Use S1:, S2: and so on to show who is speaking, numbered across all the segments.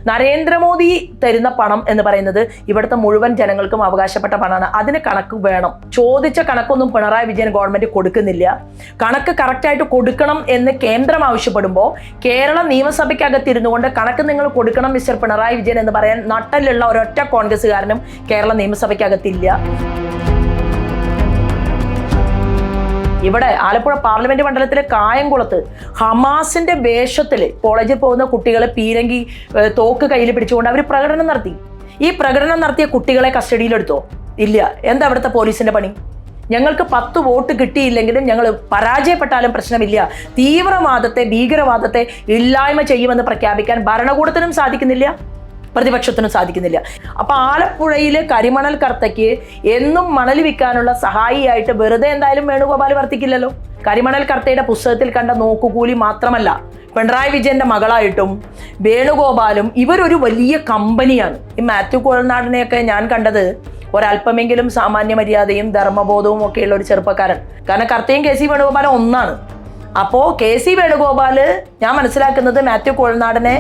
S1: നരേന്ദ്രമോദി തരുന്ന പണം എന്ന് പറയുന്നത് ഇവിടുത്തെ മുഴുവൻ ജനങ്ങൾക്കും അവകാശപ്പെട്ട പണമാണ്. അതിന് കണക്ക് വേണം. ചോദിച്ച കണക്കൊന്നും പിണറായി വിജയൻ ഗവൺമെന്റ് കൊടുക്കുന്നില്ല. കണക്ക് കറക്റ്റായിട്ട് കൊടുക്കണം എന്ന് കേന്ദ്രം ആവശ്യപ്പെടുമ്പോൾ കേരള നിയമസഭയ്ക്കകത്തിരുന്നു കൊണ്ട് കണക്ക് നിങ്ങൾ കൊടുക്കണം മിസ്റ്റർ പിണറായി വിജയൻ എന്ന് പറയാൻ നട്ടലുള്ള ഒരൊറ്റ കോൺഗ്രസ്സുകാരനും കേരള നിയമസഭയ്ക്കകത്തില്ല. ഇവിടെ ആലപ്പുഴ പാർലമെന്റ് മണ്ഡലത്തിലെ കായംകുളത്ത് ഹമാസിന്റെ വേഷത്തിൽ കോളേജിൽ പോകുന്ന കുട്ടികളെ പീരങ്കി തോക്ക് കയ്യിൽ പിടിച്ചുകൊണ്ട് അവർ പ്രകടനം നടത്തി. ഈ പ്രകടനം നടത്തിയ കുട്ടികളെ കസ്റ്റഡിയിലെടുത്തോ? ഇല്ല. എന്താ അവിടുത്തെ പോലീസിന്റെ പണി? ഞങ്ങൾക്ക് 10 വോട്ട് കിട്ടിയില്ലെങ്കിലും ഞങ്ങൾ പരാജയപ്പെട്ടാലും പ്രശ്നമില്ല, തീവ്രവാദത്തെ ഭീകരവാദത്തെ ഇല്ലായ്മ ചെയ്യുമെന്ന് പ്രഖ്യാപിക്കാൻ ഭരണകൂടത്തിനും സാധിക്കുന്നില്ല, പ്രതിപക്ഷത്തിനും സാധിക്കുന്നില്ല. അപ്പൊ ആലപ്പുഴയിലെ കരിമണൽ കർത്തയ്ക്ക് എന്നും മണൽ വിൽക്കാനുള്ള സഹായിയായിട്ട് വെറുതെ എന്തായാലും വേണുഗോപാൽ വർത്തിക്കില്ലല്ലോ. കരിമണൽ കർത്തയുടെ പുസ്തകത്തിൽ കണ്ട നോക്കുകൂലി മാത്രമല്ല, പിണറായി വിജയന്റെ മകളായിട്ടും വേണുഗോപാലും ഇവരൊരു വലിയ കമ്പനിയാണ്. ഈ മാത്യു കുഴൽനാടനെയൊക്കെ ഞാൻ കണ്ടത് ഒരല്പമെങ്കിലും സാമാന്യ മര്യാദയും ധർമ്മബോധവും ഒക്കെയുള്ള ഒരു ചെറുപ്പക്കാരൻ. കാരണം കർത്തയും കെ സി വേണുഗോപാലും ഒന്നാണ്. അപ്പോ കെ സി വേണുഗോപാല് ഞാൻ മനസ്സിലാക്കുന്നത് മാത്യു കുഴൽനാടനെ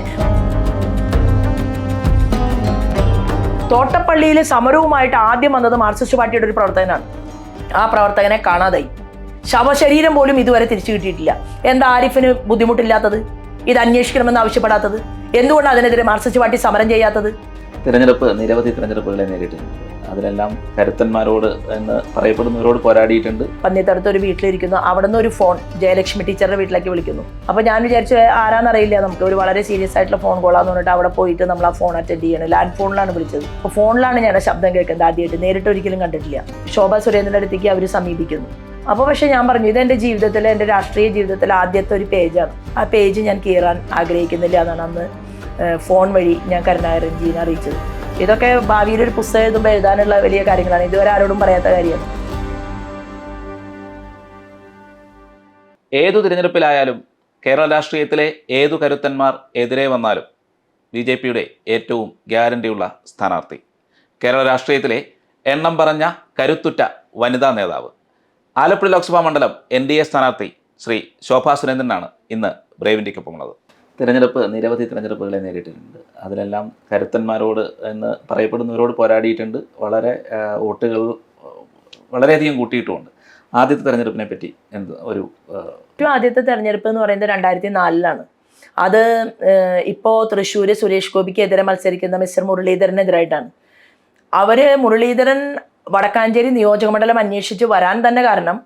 S1: തോട്ടപ്പള്ളിയിലെ സമരവുമായിട്ട് ആദ്യം വന്നത് മാർക്സിസ്റ്റ് പാർട്ടിയുടെ ഒരു പ്രവർത്തകനാണ്. ആ പ്രവർത്തകനെ കാണാതായി. ശവശരീരം പോലും ഇതുവരെ തിരിച്ചു കിട്ടിയിട്ടില്ല. എന്താ ആരിഫിന് ബുദ്ധിമുട്ടില്ലാത്തത്? ഇത് അന്വേഷിക്കണമെന്ന് ആവശ്യപ്പെടാത്തത്? എന്തുകൊണ്ടാണ് അതിനെതിരെ മാർക്സിസ്റ്റ് പാർട്ടി സമരം ചെയ്യാത്തത്?
S2: നിരവധി തിരഞ്ഞെടുപ്പുകളെ നേരിട്ടിട്ടുണ്ട്. അതിലെല്ലാം കരുത്തന്മാരോട് എന്ന് പറയപ്പെടുന്നവരോട് പോരാടിയിട്ടുണ്ട്.
S1: പന്നിത്തടത്ത് ഒരു വീട്ടിലിരിക്കുന്നു, അവിടെ നിന്ന് ഒരു ഫോൺ ജയലക്ഷ്മി ടീച്ചറുടെ വീട്ടിലേക്ക് വിളിക്കുന്നു. അപ്പോൾ ഞാൻ വിചാരിച്ചു ആരാന്നറിയില്ല, നമുക്ക് ഒരു വളരെ സീരിയസ് ആയിട്ടുള്ള ഫോൺ കോളാന്ന് പറഞ്ഞിട്ട് അവിടെ പോയിട്ട് നമ്മൾ ആ ഫോൺ അറ്റൻഡ് ചെയ്യണം. ലാൻഡ് ഫോണിലാണ് വിളിച്ചത്. അപ്പോൾ ഫോണിലാണ് ഞാൻ ശബ്ദം കേൾക്കുന്നത് ആദ്യമായിട്ട്. നേരിട്ട് ഒരിക്കലും കണ്ടിട്ടില്ല. ശോഭാ സുരേന്ദ്രൻ്റെ അടുത്തേക്ക് അവർ സമീപിക്കുന്നു. അപ്പോൾ പക്ഷേ ഞാൻ പറഞ്ഞു, ഇതെൻ്റെ ജീവിതത്തിൽ, എൻ്റെ രാഷ്ട്രീയ ജീവിതത്തിൽ ആദ്യത്തെ ഒരു പേജാണ്. ആ പേജ് ഞാൻ കീറാൻ ആഗ്രഹിക്കുന്നില്ല എന്നാണ് അന്ന് ഫോൺ വഴി ഞാൻ കരുണാകരൻ ജീനെ അറിയിച്ചത്. ഇതൊക്കെ ഭാവിയിൽ ഒരു പുസ്തകം എഴുതുമ്പോൾ എഴുതാനുള്ള വലിയ കാര്യങ്ങളാണ്. ഇതുവരെ ആരോടും പറയാത്ത കാര്യമാണ്.
S2: ഏതു തിരഞ്ഞെടുപ്പിലായാലും കേരള രാഷ്ട്രീയത്തിലെ ഏതു കരുത്തന്മാർ എതിരെ വന്നാലും BJPയുടെ ഏറ്റവും ഗ്യാരണ്ടിയുള്ള സ്ഥാനാർത്ഥി, കേരള രാഷ്ട്രീയത്തിലെ എണ്ണം പറഞ്ഞ കരുത്തുറ്റ വനിതാ നേതാവ്, ആലപ്പുഴ ലോക്സഭാ മണ്ഡലം NDA സ്ഥാനാർത്ഥി ശ്രീ ശോഭാ സുരേന്ദ്രനാണ് ഇന്ന് ബ്രേവ് ഇന്ത്യക്കൊപ്പമുള്ളത്. നിരവധി തിരഞ്ഞെടുപ്പുകളെ നേരിട്ടിട്ടുണ്ട്. അതിലെല്ലാം കരുത്തന്മാരോട് എന്ന് പറയപ്പെടുന്നവരോട് പോരാടിയിട്ടുണ്ട്. വോട്ടുകൾ വളരെയധികം കൂട്ടിയിട്ടുമുണ്ട്. ആദ്യത്തെ തെരഞ്ഞെടുപ്പിനെ പറ്റി
S1: ആദ്യത്തെ തെരഞ്ഞെടുപ്പ് എന്ന് പറയുന്നത് 2004 അത് ഇപ്പോൾ തൃശ്ശൂർ സുരേഷ് ഗോപിക്കെതിരെ മത്സരിക്കുന്ന മിസ്റ്റർ മുരളീധരനെതിരായിട്ടാണ്. മുരളീധരൻ വടക്കാഞ്ചേരി നിയോജകമണ്ഡലം അന്വേഷിച്ച് വരാൻ തന്നെ കാരണം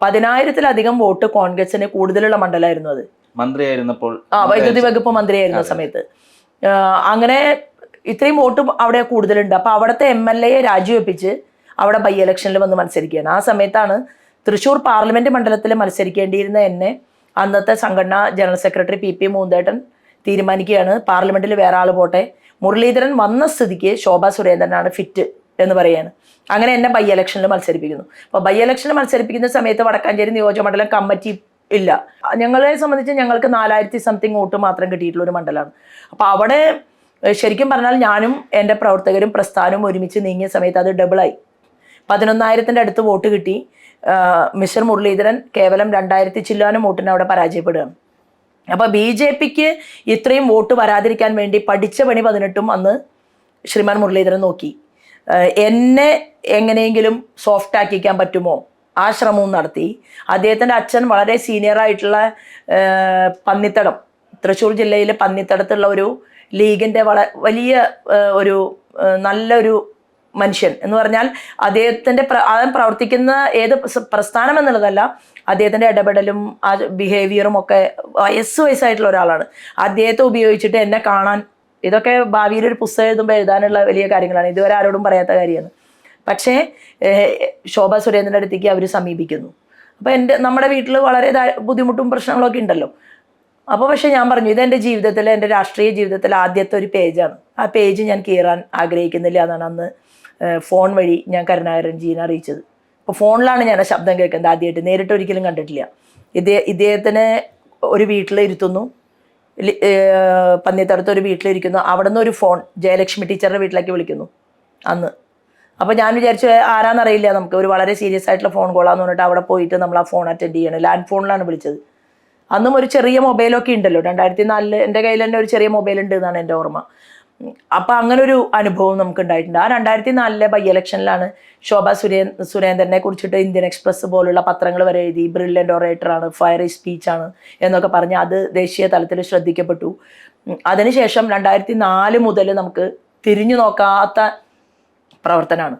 S1: 10,000-ലധികം വോട്ട് കോൺഗ്രസിന് കൂടുതലുള്ള മണ്ഡലമായിരുന്നു. അത്
S2: മന്ത്രിയായിരുന്നപ്പോൾ,
S1: വൈദ്യുതി വകുപ്പ് മന്ത്രിയായിരുന്ന സമയത്ത് അങ്ങനെ ഇത്രയും വോട്ട് അവിടെ കൂടുതലുണ്ട്. അപ്പൊ അവിടുത്തെ MLA രാജിവെപ്പിച്ച് അവിടെ ബൈ ഇലക്ഷനിൽ വന്ന് മത്സരിക്കുകയാണ്. ആ സമയത്താണ് തൃശ്ശൂർ പാർലമെന്റ് മണ്ഡലത്തിൽ മത്സരിക്കേണ്ടിയിരുന്ന എന്നെ അന്നത്തെ സംഘടനാ ജനറൽ സെക്രട്ടറി PP മൂന്തേട്ടൻ തീരുമാനിക്കുകയാണ്, പാർലമെന്റിൽ വേറെ ആൾ പോട്ടെ, മുരളീധരൻ വന്ന സ്ഥിതിക്ക് ശോഭാ സുരേന്ദ്രനാണ് ഫിറ്റ് എന്ന് പറയാണ്. അങ്ങനെ എന്നെ ബൈ ഇലക്ഷനിൽ മത്സരിപ്പിക്കുന്നു. അപ്പോൾ ബൈ ഇലക്ഷനിൽ മത്സരിപ്പിക്കുന്ന സമയത്ത് വടക്കാഞ്ചേരി നിയോജകമണ്ഡലം കമ്മിറ്റി ഇല്ല. ഞങ്ങളെ സംബന്ധിച്ച് ഞങ്ങൾക്ക് 4000-സംതിങ് വോട്ട് മാത്രം കിട്ടിയിട്ടുള്ള ഒരു മണ്ഡലമാണ്. അപ്പോൾ അവിടെ ശരിക്കും പറഞ്ഞാൽ ഞാനും എൻ്റെ പ്രവർത്തകരും പ്രസ്ഥാനവും ഒരുമിച്ച് നീങ്ങിയ സമയത്ത് അത് ഡബിളായി. 11,000-ന്റെ അടുത്ത് വോട്ട് കിട്ടി. മിസ്റ്റർ മുരളീധരൻ കേവലം 2000 ചില്ലാനും വോട്ടിന് അവിടെ പരാജയപ്പെടുകയാണ്. അപ്പോൾ BJPക്ക് ഇത്രയും വോട്ട് വരാതിരിക്കാൻ വേണ്ടി പഠിച്ച പണി 18 അന്ന് ശ്രീമാൻ മുരളീധരൻ നോക്കി. എന്നെ എങ്ങനെയെങ്കിലും സോഫ്റ്റ് ആക്കിക്കാൻ പറ്റുമോ ആ ശ്രമവും നടത്തി. അദ്ദേഹത്തിൻ്റെ അച്ഛൻ വളരെ സീനിയറായിട്ടുള്ള പന്നിത്തടം, തൃശ്ശൂർ ജില്ലയിലെ പന്നിത്തടത്തുള്ള ഒരു ലീഗിൻ്റെ വലിയ ഒരു നല്ലൊരു മനുഷ്യൻ എന്ന് പറഞ്ഞാൽ അദ്ദേഹത്തിൻ്റെ പ്രവർത്തിക്കുന്ന ഏത് പ്രസ്ഥാനം എന്നുള്ളതല്ല, അദ്ദേഹത്തിൻ്റെ ഇടപെടലും ആ ബിഹേവിയറും ഒക്കെ വയസ്സായിട്ടുള്ള ഒരാളാണ്. അദ്ദേഹത്തെ ഉപയോഗിച്ചിട്ട് എന്നെ കാണാൻ, ഇതൊക്കെ ഭാവിയിൽ ഒരു പുസ്തകം എഴുതുമ്പോൾ എഴുതാനുള്ള വലിയ കാര്യങ്ങളാണ്. ഇതുവരെ ആരോടും പറയാത്ത കാര്യമാണ്. പക്ഷേ ശോഭാ സുരേന്ദ്രൻ്റെ അടുത്തേക്ക് അവർ സമീപിക്കുന്നു. അപ്പോൾ നമ്മുടെ വീട്ടിൽ വളരെ ബുദ്ധിമുട്ടും പ്രശ്നങ്ങളൊക്കെ ഉണ്ടല്ലോ. അപ്പോൾ പക്ഷേ ഞാൻ പറഞ്ഞു, ഇതെൻ്റെ ജീവിതത്തിൽ, എൻ്റെ രാഷ്ട്രീയ ജീവിതത്തിൽ ആദ്യത്തെ ഒരു പേജാണ്. ആ പേജ് ഞാൻ കീറാൻ ആഗ്രഹിക്കുന്നില്ല എന്നാണ് അന്ന് ഫോൺ വഴി ഞാൻ കരുണാകരൻ ജീനെ അറിയിച്ചത്. അപ്പോൾ ഫോണിലാണ് ഞാൻ ശബ്ദം കേൾക്കുന്നത് ആദ്യമായിട്ട്. നേരിട്ട് ഒരിക്കലും കണ്ടിട്ടില്ല. ഇദ്ദേഹത്തിനെ ഒരു വീട്ടിലിരുത്തുന്നു, പന്നിത്തടത്ത് ഒരു വീട്ടിലിരിക്കുന്നു. അവിടെ നിന്ന് ഒരു ഫോൺ ജയലക്ഷ്മി ടീച്ചറുടെ വീട്ടിലേക്ക് വിളിക്കുന്നു അന്ന്. അപ്പോൾ ഞാൻ വിചാരിച്ചു ആരാന്നറിയില്ല, നമുക്ക് ഒരു വളരെ സീരിയസ് ആയിട്ടുള്ള ഫോൺ കോളാന്ന് പറഞ്ഞിട്ട് അവിടെ പോയിട്ട് നമ്മൾ ആ ഫോൺ അറ്റൻഡ് ചെയ്യണം. ലാൻഡ് ഫോണിലാണ് വിളിച്ചത്. അന്നും ഒരു ചെറിയ മൊബൈലൊക്കെ ഉണ്ടല്ലോ. 2004 എൻ്റെ കയ്യിൽ തന്നെ ഒരു ചെറിയ മൊബൈൽ ഉണ്ട് എന്നാണ് എൻ്റെ ഓർമ്മ. അപ്പം അങ്ങനെ ഒരു അനുഭവം നമുക്ക് ഉണ്ടായിട്ടുണ്ട്. ആ 2004 ബൈ ഇലക്ഷനിലാണ് സുരേന്ദ്രനെ കുറിച്ചിട്ട് ഇന്ത്യൻ എക്സ്പ്രസ് പോലുള്ള പത്രങ്ങൾ വരെ എഴുതി, ബ്രില്യൻ്റ് ഒറേറ്ററാണ്, ഫയറി സ്പീച്ചാണ് എന്നൊക്കെ പറഞ്ഞ് അത് ദേശീയ തലത്തിൽ ശ്രദ്ധിക്കപ്പെട്ടു. അതിനുശേഷം 2004 മുതൽ നമുക്ക് തിരിഞ്ഞു നോക്കാത്ത പ്രവർത്തനമാണ്.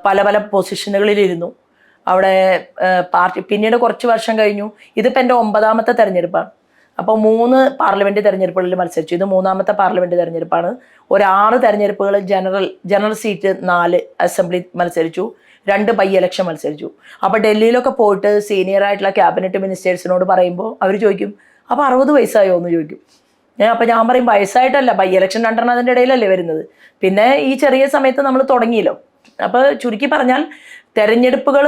S1: പല പല പൊസിഷനുകളിലിരുന്നു അവിടെ പാർട്ടി. പിന്നീട് കുറച്ച് വർഷം കഴിഞ്ഞു. ഇതിപ്പോൾ എൻ്റെ 9ാമത്തെ തെരഞ്ഞെടുപ്പാണ്. അപ്പോൾ 3 പാർലമെൻറ്റ് തെരഞ്ഞെടുപ്പുകളിൽ മത്സരിച്ചു. ഇത് 3ാമത്തെ പാർലമെൻറ്റ് തെരഞ്ഞെടുപ്പാണ്. 6 തെരഞ്ഞെടുപ്പുകൾ ജനറൽ സീറ്റ് 4 അസംബ്ലി മത്സരിച്ചു, 2 ബൈ ഇലക്ഷൻ മത്സരിച്ചു. അപ്പോൾ ഡൽഹിയിലൊക്കെ പോയിട്ട് സീനിയർ ആയിട്ടുള്ള ക്യാബിനറ്റ് മിനിസ്റ്റേഴ്സിനോട് പറയുമ്പോൾ അവർ ചോദിക്കും, അപ്പോൾ 60 വയസ്സായോ എന്ന് ചോദിക്കും. അപ്പോൾ ഞാൻ പറയും വയസ്സായിട്ടല്ല, ബൈ ഇലക്ഷൻ 2 അതിൻ്റെ ഇടയിലല്ലേ വരുന്നത്, പിന്നെ ഈ ചെറിയ സമയത്ത് നമ്മൾ തുടങ്ങിയല്ലോ. അപ്പോൾ ചുരുക്കി പറഞ്ഞാൽ തെരഞ്ഞെടുപ്പുകൾ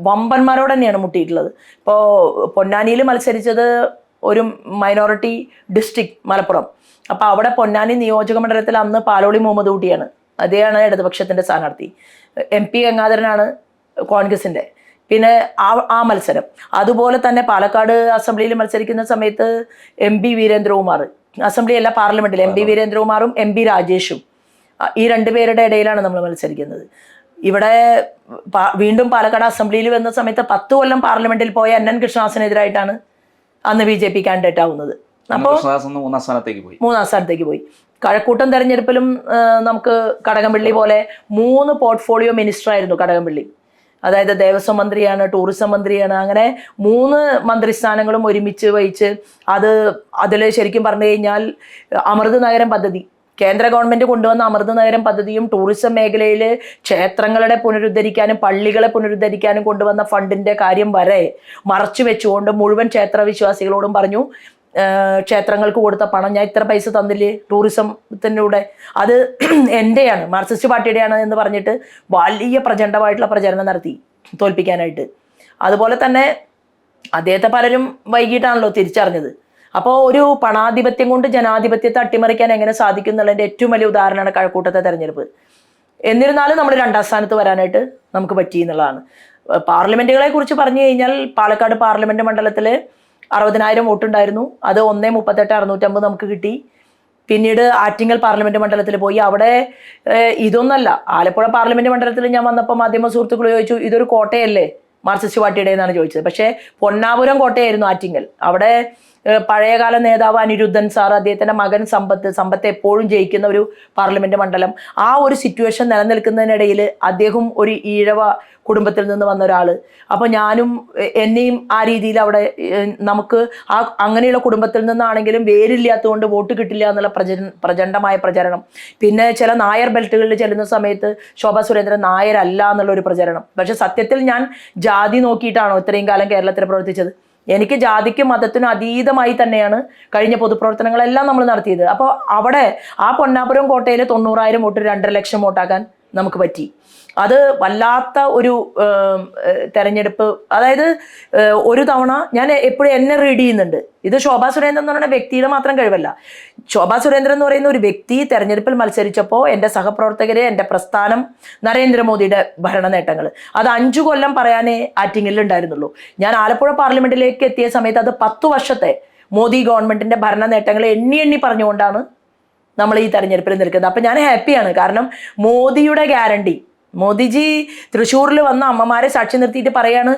S1: വമ്പന്മാരോട് തന്നെയാണ് മുട്ടിയിട്ടുള്ളത്. ഇപ്പോൾ പൊന്നാനിയിൽ മത്സരിച്ചത് ഒരു മൈനോറിറ്റി ഡിസ്ട്രിക്ട് മലപ്പുറം. അപ്പോൾ അവിടെ പൊന്നാനി നിയോജക മണ്ഡലത്തിൽ അന്ന് പാലോളി മുഹമ്മദ് കുട്ടിയാണ്, അദ്ദേഹമാണ് ഇടതുപക്ഷത്തിൻ്റെ സ്ഥാനാർത്ഥി. MP ഗംഗാധരനാണ് കോൺഗ്രസിൻ്റെ. പിന്നെ ആ മത്സരം. അതുപോലെ തന്നെ പാലക്കാട് അസംബ്ലിയിൽ മത്സരിക്കുന്ന സമയത്ത് MP വീരേന്ദ്രകുമാർ, അസംബ്ലി അല്ല പാർലമെന്റിൽ MP വീരേന്ദ്രകുമാറും MP രാജേഷും, ഈ 2 പേരുടെ ഇടയിലാണ് നമ്മൾ മത്സരിക്കുന്നത്. ഇവിടെ വീണ്ടും പാലക്കാട് അസംബ്ലിയിൽ വന്ന സമയത്ത് 10 കൊല്ലം പാർലമെന്റിൽ പോയ NN കൃഷ്ണദാസിനെതിരായിട്ടാണ് അന്ന് BJP കാൻഡിഡേറ്റ് ആവുന്നത്. അപ്പോൾ 3ാം സ്ഥാനത്തേക്ക് പോയി. കഴക്കൂട്ടം തെരഞ്ഞെടുപ്പിലും നമുക്ക് കടകംപള്ളി പോലെ 3 പോർട്ട്ഫോളിയോ മിനിസ്റ്റർ ആയിരുന്നു കടകംപള്ളി. അതായത് ദേവസ്വം മന്ത്രിയാണ്, ടൂറിസം മന്ത്രിയാണ്, അങ്ങനെ 3 മന്ത്രിസ്ഥാനങ്ങളും ഒരുമിച്ച് വഹിച്ച് അതിൽ ശരിക്കും പറഞ്ഞു കഴിഞ്ഞാൽ അമൃത് നഗരം പദ്ധതി, കേന്ദ്ര ഗവൺമെന്റ് കൊണ്ടുവന്ന അമൃത് നഗരം പദ്ധതിയും ടൂറിസം മേഖലയിൽ ക്ഷേത്രങ്ങളെ പുനരുദ്ധരിക്കാനും പള്ളികളെ പുനരുദ്ധരിക്കാനും കൊണ്ടുവന്ന ഫണ്ടിന്റെ കാര്യം വരെ മറച്ചു വെച്ചുകൊണ്ട് മുഴുവൻ ക്ഷേത്ര വിശ്വാസികളോടും പറഞ്ഞു, ക്ഷേത്രങ്ങൾക്ക് കൊടുത്ത പണം ഞാൻ ഇത്ര പൈസ തന്നില്ലേ ടൂറിസത്തിലൂടെ, അത് എൻ്റെയാണ്, മാർക്സിസ്റ്റ് പാർട്ടിയുടെയാണ് എന്ന് പറഞ്ഞിട്ട് വലിയ പ്രചണ്ഡമായിട്ടുള്ള പ്രചരണം നടത്തി തോൽപ്പിക്കാനായിട്ട്. അതുപോലെ തന്നെ അദ്ദേഹത്തെ പലരും വൈകിട്ടാണല്ലോ തിരിച്ചറിഞ്ഞത്. അപ്പോൾ ഒരു പണാധിപത്യം കൊണ്ട് ജനാധിപത്യത്തെ അട്ടിമറിക്കാൻ എങ്ങനെ സാധിക്കും എന്നുള്ളതിൻ്റെ ഏറ്റവും വലിയ ഉദാഹരണമാണ് കഴക്കൂട്ടത്തെ തെരഞ്ഞെടുപ്പ്. എന്നിരുന്നാലും നമ്മൾ 2ാം സ്ഥാനത്ത് വരാനായിട്ട് നമുക്ക് പറ്റി എന്നുള്ളതാണ്. പാർലമെന്റുകളെ കുറിച്ച് പറഞ്ഞു കഴിഞ്ഞാൽ പാലക്കാട് പാർലമെന്റ് മണ്ഡലത്തിൽ 60,000 വോട്ടുണ്ടായിരുന്നു. അത് 1,38,650 നമുക്ക് കിട്ടി. പിന്നീട് ആറ്റിങ്ങൽ പാർലമെന്റ് മണ്ഡലത്തിൽ പോയി. അവിടെ ഇതൊന്നല്ല, ആലപ്പുഴ പാർലമെന്റ് മണ്ഡലത്തിൽ ഞാൻ വന്നപ്പോൾ മാധ്യമ സുഹൃത്തുക്കൾ ചോദിച്ചു, ഇതൊരു കോട്ടയല്ലേ മാർക്സിസ്റ്റ് പാർട്ടിയുടെ എന്നാണ് ചോദിച്ചത്. പക്ഷേ പൊന്നാപുരം കോട്ടയായിരുന്നു ആറ്റിങ്ങൽ. അവിടെ പഴയകാല നേതാവ് അനിരുദ്ധൻ സാർ, അദ്ദേഹത്തിൻ്റെ മകൻ സമ്പത്ത് എപ്പോഴും ജയിക്കുന്ന ഒരു പാർലമെന്റ് മണ്ഡലം. ആ ഒരു സിറ്റുവേഷൻ നിലനിൽക്കുന്നതിനിടയിൽ അദ്ദേഹം ഒരു ഈഴവ കുടുംബത്തിൽ നിന്ന് വന്ന ഒരാൾ. അപ്പോൾ എന്നെയും ആ രീതിയിൽ അവിടെ നമുക്ക് അങ്ങനെയുള്ള കുടുംബത്തിൽ നിന്നാണെങ്കിലും വേരില്ലാത്തതുകൊണ്ട് വോട്ട് കിട്ടില്ല എന്നുള്ള പ്രചണ്ഡമായ പ്രചരണം. പിന്നെ ചില നായർ ബെൽറ്റുകളിൽ ചെല്ലുന്ന സമയത്ത് ശോഭാ സുരേന്ദ്രൻ നായരല്ല എന്നുള്ളൊരു പ്രചരണം. പക്ഷെ സത്യത്തിൽ ഞാൻ ജാതി നോക്കിയിട്ടാണോ ഇത്രയും കാലം കേരളത്തിൽ പ്രവർത്തിച്ചത്? എനിക്ക് ജാതിക്കും മതത്തിനും അതീതമായി തന്നെയാണ് കഴിഞ്ഞ പൊതുപ്രവർത്തനങ്ങളെല്ലാം നമ്മൾ നടത്തിയത്. അപ്പോൾ അവിടെ ആ പൊന്നാപുരം കോട്ടയിൽ 90,000 വോട്ട് 2.5 ലക്ഷം വോട്ടാക്കാൻ നമുക്ക് പറ്റി. അത് വല്ലാത്ത ഒരു തെരഞ്ഞെടുപ്പ്. അതായത് ഒരു തവണ ഞാൻ എപ്പോഴും എന്നെ റീഡ് ചെയ്യുന്നുണ്ട്. ഇത് ശോഭാ സുരേന്ദ്രൻ എന്ന് പറയുന്ന വ്യക്തിയുടെ മാത്രം കഴിവല്ല. ശോഭാ സുരേന്ദ്രൻ എന്ന് പറയുന്ന ഒരു വ്യക്തി തെരഞ്ഞെടുപ്പിൽ മത്സരിച്ചപ്പോൾ എൻ്റെ സഹപ്രവർത്തകരെ, എൻ്റെ പ്രസ്ഥാനം, നരേന്ദ്രമോദിയുടെ ഭരണ നേട്ടങ്ങൾ, അത് 5 കൊല്ലം പറയാനേ ആറ്റിങ്ങലിൽ ഉണ്ടായിരുന്നുള്ളൂ. ഞാൻ ആലപ്പുഴ പാർലമെന്റിലേക്ക് എത്തിയ സമയത്ത് അത് 10 വർഷത്തെ മോദി ഗവൺമെന്റിന്റെ ഭരണ നേട്ടങ്ങൾ എണ്ണി പറഞ്ഞുകൊണ്ടാണ് നമ്മൾ ഈ തെരഞ്ഞെടുപ്പിൽ നിൽക്കുന്നത്. അപ്പം ഞാൻ ഹാപ്പിയാണ്. കാരണം മോദിയുടെ ഗ്യാരണ്ടി, മോദിജി തൃശ്ശൂരിൽ വന്ന അമ്മമാരെ സാക്ഷി നിർത്തിയിട്ട് പറയാണ്,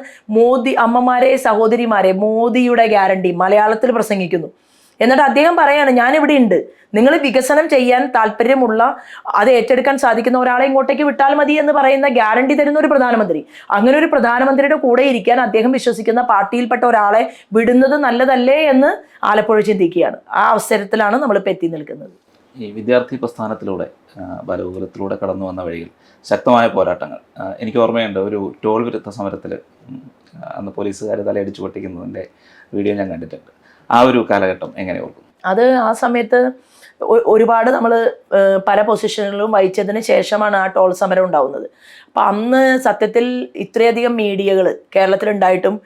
S1: അമ്മമാരെ, സഹോദരിമാരെ, മോദിയുടെ ഗ്യാരണ്ടി മലയാളത്തിൽ പ്രസംഗിക്കുന്നു. എന്നിട്ട് അദ്ദേഹം പറയാണ്, ഞാനിവിടെ ഉണ്ട്, നിങ്ങൾ വികസനം ചെയ്യാൻ താല്പര്യമുള്ള, അത് ഏറ്റെടുക്കാൻ സാധിക്കുന്ന ഒരാളെ ഇങ്ങോട്ടേക്ക് വിട്ടാൽ മതി എന്ന് പറയുന്ന ഗ്യാരണ്ടി തരുന്ന ഒരു പ്രധാനമന്ത്രി. അങ്ങനെ ഒരു പ്രധാനമന്ത്രിയുടെ കൂടെ ഇരിക്കാൻ അദ്ദേഹം വിശ്വസിക്കുന്ന പാർട്ടിയിൽപ്പെട്ട ഒരാളെ വിടുന്നത് നല്ലതല്ലേ എന്ന് ആലപ്പുഴ ചിന്തിക്കുകയാണ്. ആ അവസരത്തിലാണ് നമ്മളിപ്പോൾ എത്തി നിൽക്കുന്നത്.
S2: ഈ വിദ്യാർത്ഥി പ്രസ്ഥാനത്തിലൂടെ ബാലഗോകുലത്തിലൂടെ കടന്നു വന്ന വഴിയിൽ ശക്തമായ പോരാട്ടങ്ങൾ, എനിക്ക് ഓർമ്മയുണ്ട്, ഒരു ടോൾ വിരുദ്ധ സമരത്തിൽ അന്ന് പോലീസുകാർ തലയടിച്ചു പൊട്ടിക്കുന്നതിൻ്റെ വീഡിയോ ഞാൻ കണ്ടിട്ടുണ്ട്. ആ ഒരു കാലഘട്ടം എങ്ങനെ ഓർക്കും?
S1: അത് ആ സമയത്ത് ഒരുപാട് നമ്മൾ പല പൊസിഷനുകളിലും വഹിച്ചതിന് ശേഷമാണ് ആ ടോൾ സമരം ഉണ്ടാവുന്നത്. അപ്പം അന്ന് സത്യത്തിൽ ഇത്രയധികം മീഡിയകൾ കേരളത്തിലുണ്ടായിട്ടും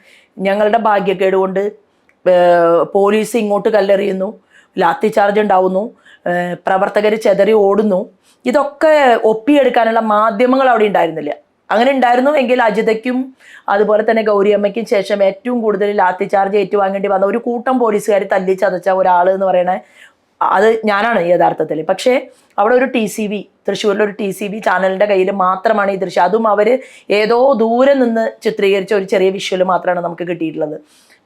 S1: ഞങ്ങളുടെ ഭാഗ്യക്കേട് കൊണ്ട് പോലീസ് ഇങ്ങോട്ട് കല്ലെറിയുന്നു, ലാത്തി ചാർജ് ഉണ്ടാവുന്നു, പ്രവർത്തകർ ചെതറി ഓടുന്നു. ഇതൊക്കെ ഒപ്പിയെടുക്കാനുള്ള മാധ്യമങ്ങൾ അവിടെ ഉണ്ടായിരുന്നില്ല. അങ്ങനെ ഉണ്ടായിരുന്നുവെങ്കിൽ അജിതയ്ക്കും അതുപോലെ തന്നെ ഗൗരിയമ്മയ്ക്കും ശേഷം ഏറ്റവും കൂടുതൽ ലാത്തി ചാർജ് ഏറ്റുവാങ്ങേണ്ടി വന്ന ഒരു കൂട്ടം പോലീസുകാർ തല്ലി ചതച്ച ഒരാൾ എന്ന് പറയുന്നത് അത് ഞാനാണ് യഥാർത്ഥത്തിൽ. പക്ഷേ അവിടെ ഒരു TCV, തൃശ്ശൂരിലൊരു TCV ചാനലിൻ്റെ കയ്യിൽ മാത്രമാണ് ഈ ദൃശ്യം. അതും അവർ ഏതോ ദൂരെ നിന്ന് ചിത്രീകരിച്ച ഒരു ചെറിയ വിഷ്വൽ മാത്രമാണ് നമുക്ക് കിട്ടിയിട്ടുള്ളത്.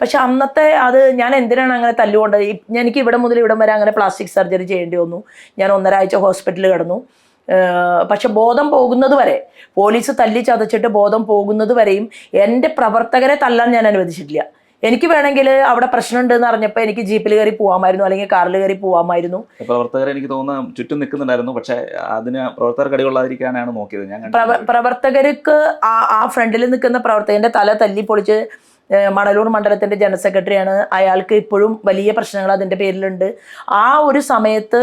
S1: പക്ഷെ അന്നത്തെ അത് ഞാൻ എന്തിനാണ് അങ്ങനെ തല്ലുകൊണ്ടത്? എനിക്ക് ഇവിടെ മുതൽ ഇവിടം വരെ അങ്ങനെ പ്ലാസ്റ്റിക് സർജറി ചെയ്യേണ്ടി വന്നു. ഞാൻ 1.5 ആഴ്ച ഹോസ്പിറ്റലിൽ കിടന്നു. പക്ഷെ ബോധം പോകുന്നത് വരെ, പോലീസ് തല്ലി ചതച്ചിട്ട് ബോധം പോകുന്നത് വരെയും എൻ്റെ പ്രവർത്തകരെ തല്ലാൻ ഞാൻ അനുവദിച്ചിട്ടില്ല. എനിക്ക് വേണമെങ്കിൽ അവിടെ പ്രശ്നമുണ്ട് എന്ന് അറിഞ്ഞപ്പോൾ എനിക്ക് ജീപ്പിൽ കയറി പോകാമായിരുന്നു, അല്ലെങ്കിൽ കാറിൽ കയറി പോകാമായിരുന്നു.
S2: പ്രവർത്തകർ എനിക്ക് തോന്നുന്നു ചുറ്റും നിൽക്കുന്നുണ്ടായിരുന്നു, പക്ഷെ അതിന് പ്രവർത്തകർ കടികൊള്ളാതിരിക്കാനാണ് നോക്കിയത്. ഞാൻ
S1: പ്രവർത്തകർക്ക് ആ ഫ്രണ്ടിൽ നിൽക്കുന്ന പ്രവർത്തകന്റെ തല തല്ലി പൊളിച്ച് മണലൂർ മണ്ഡലത്തിന്റെ ജനറൽ സെക്രട്ടറിയാണ്. അയാൾക്ക് ഇപ്പോഴും വലിയ പ്രശ്നങ്ങൾ അതിൻ്റെ പേരിലുണ്ട്. ആ ഒരു സമയത്ത്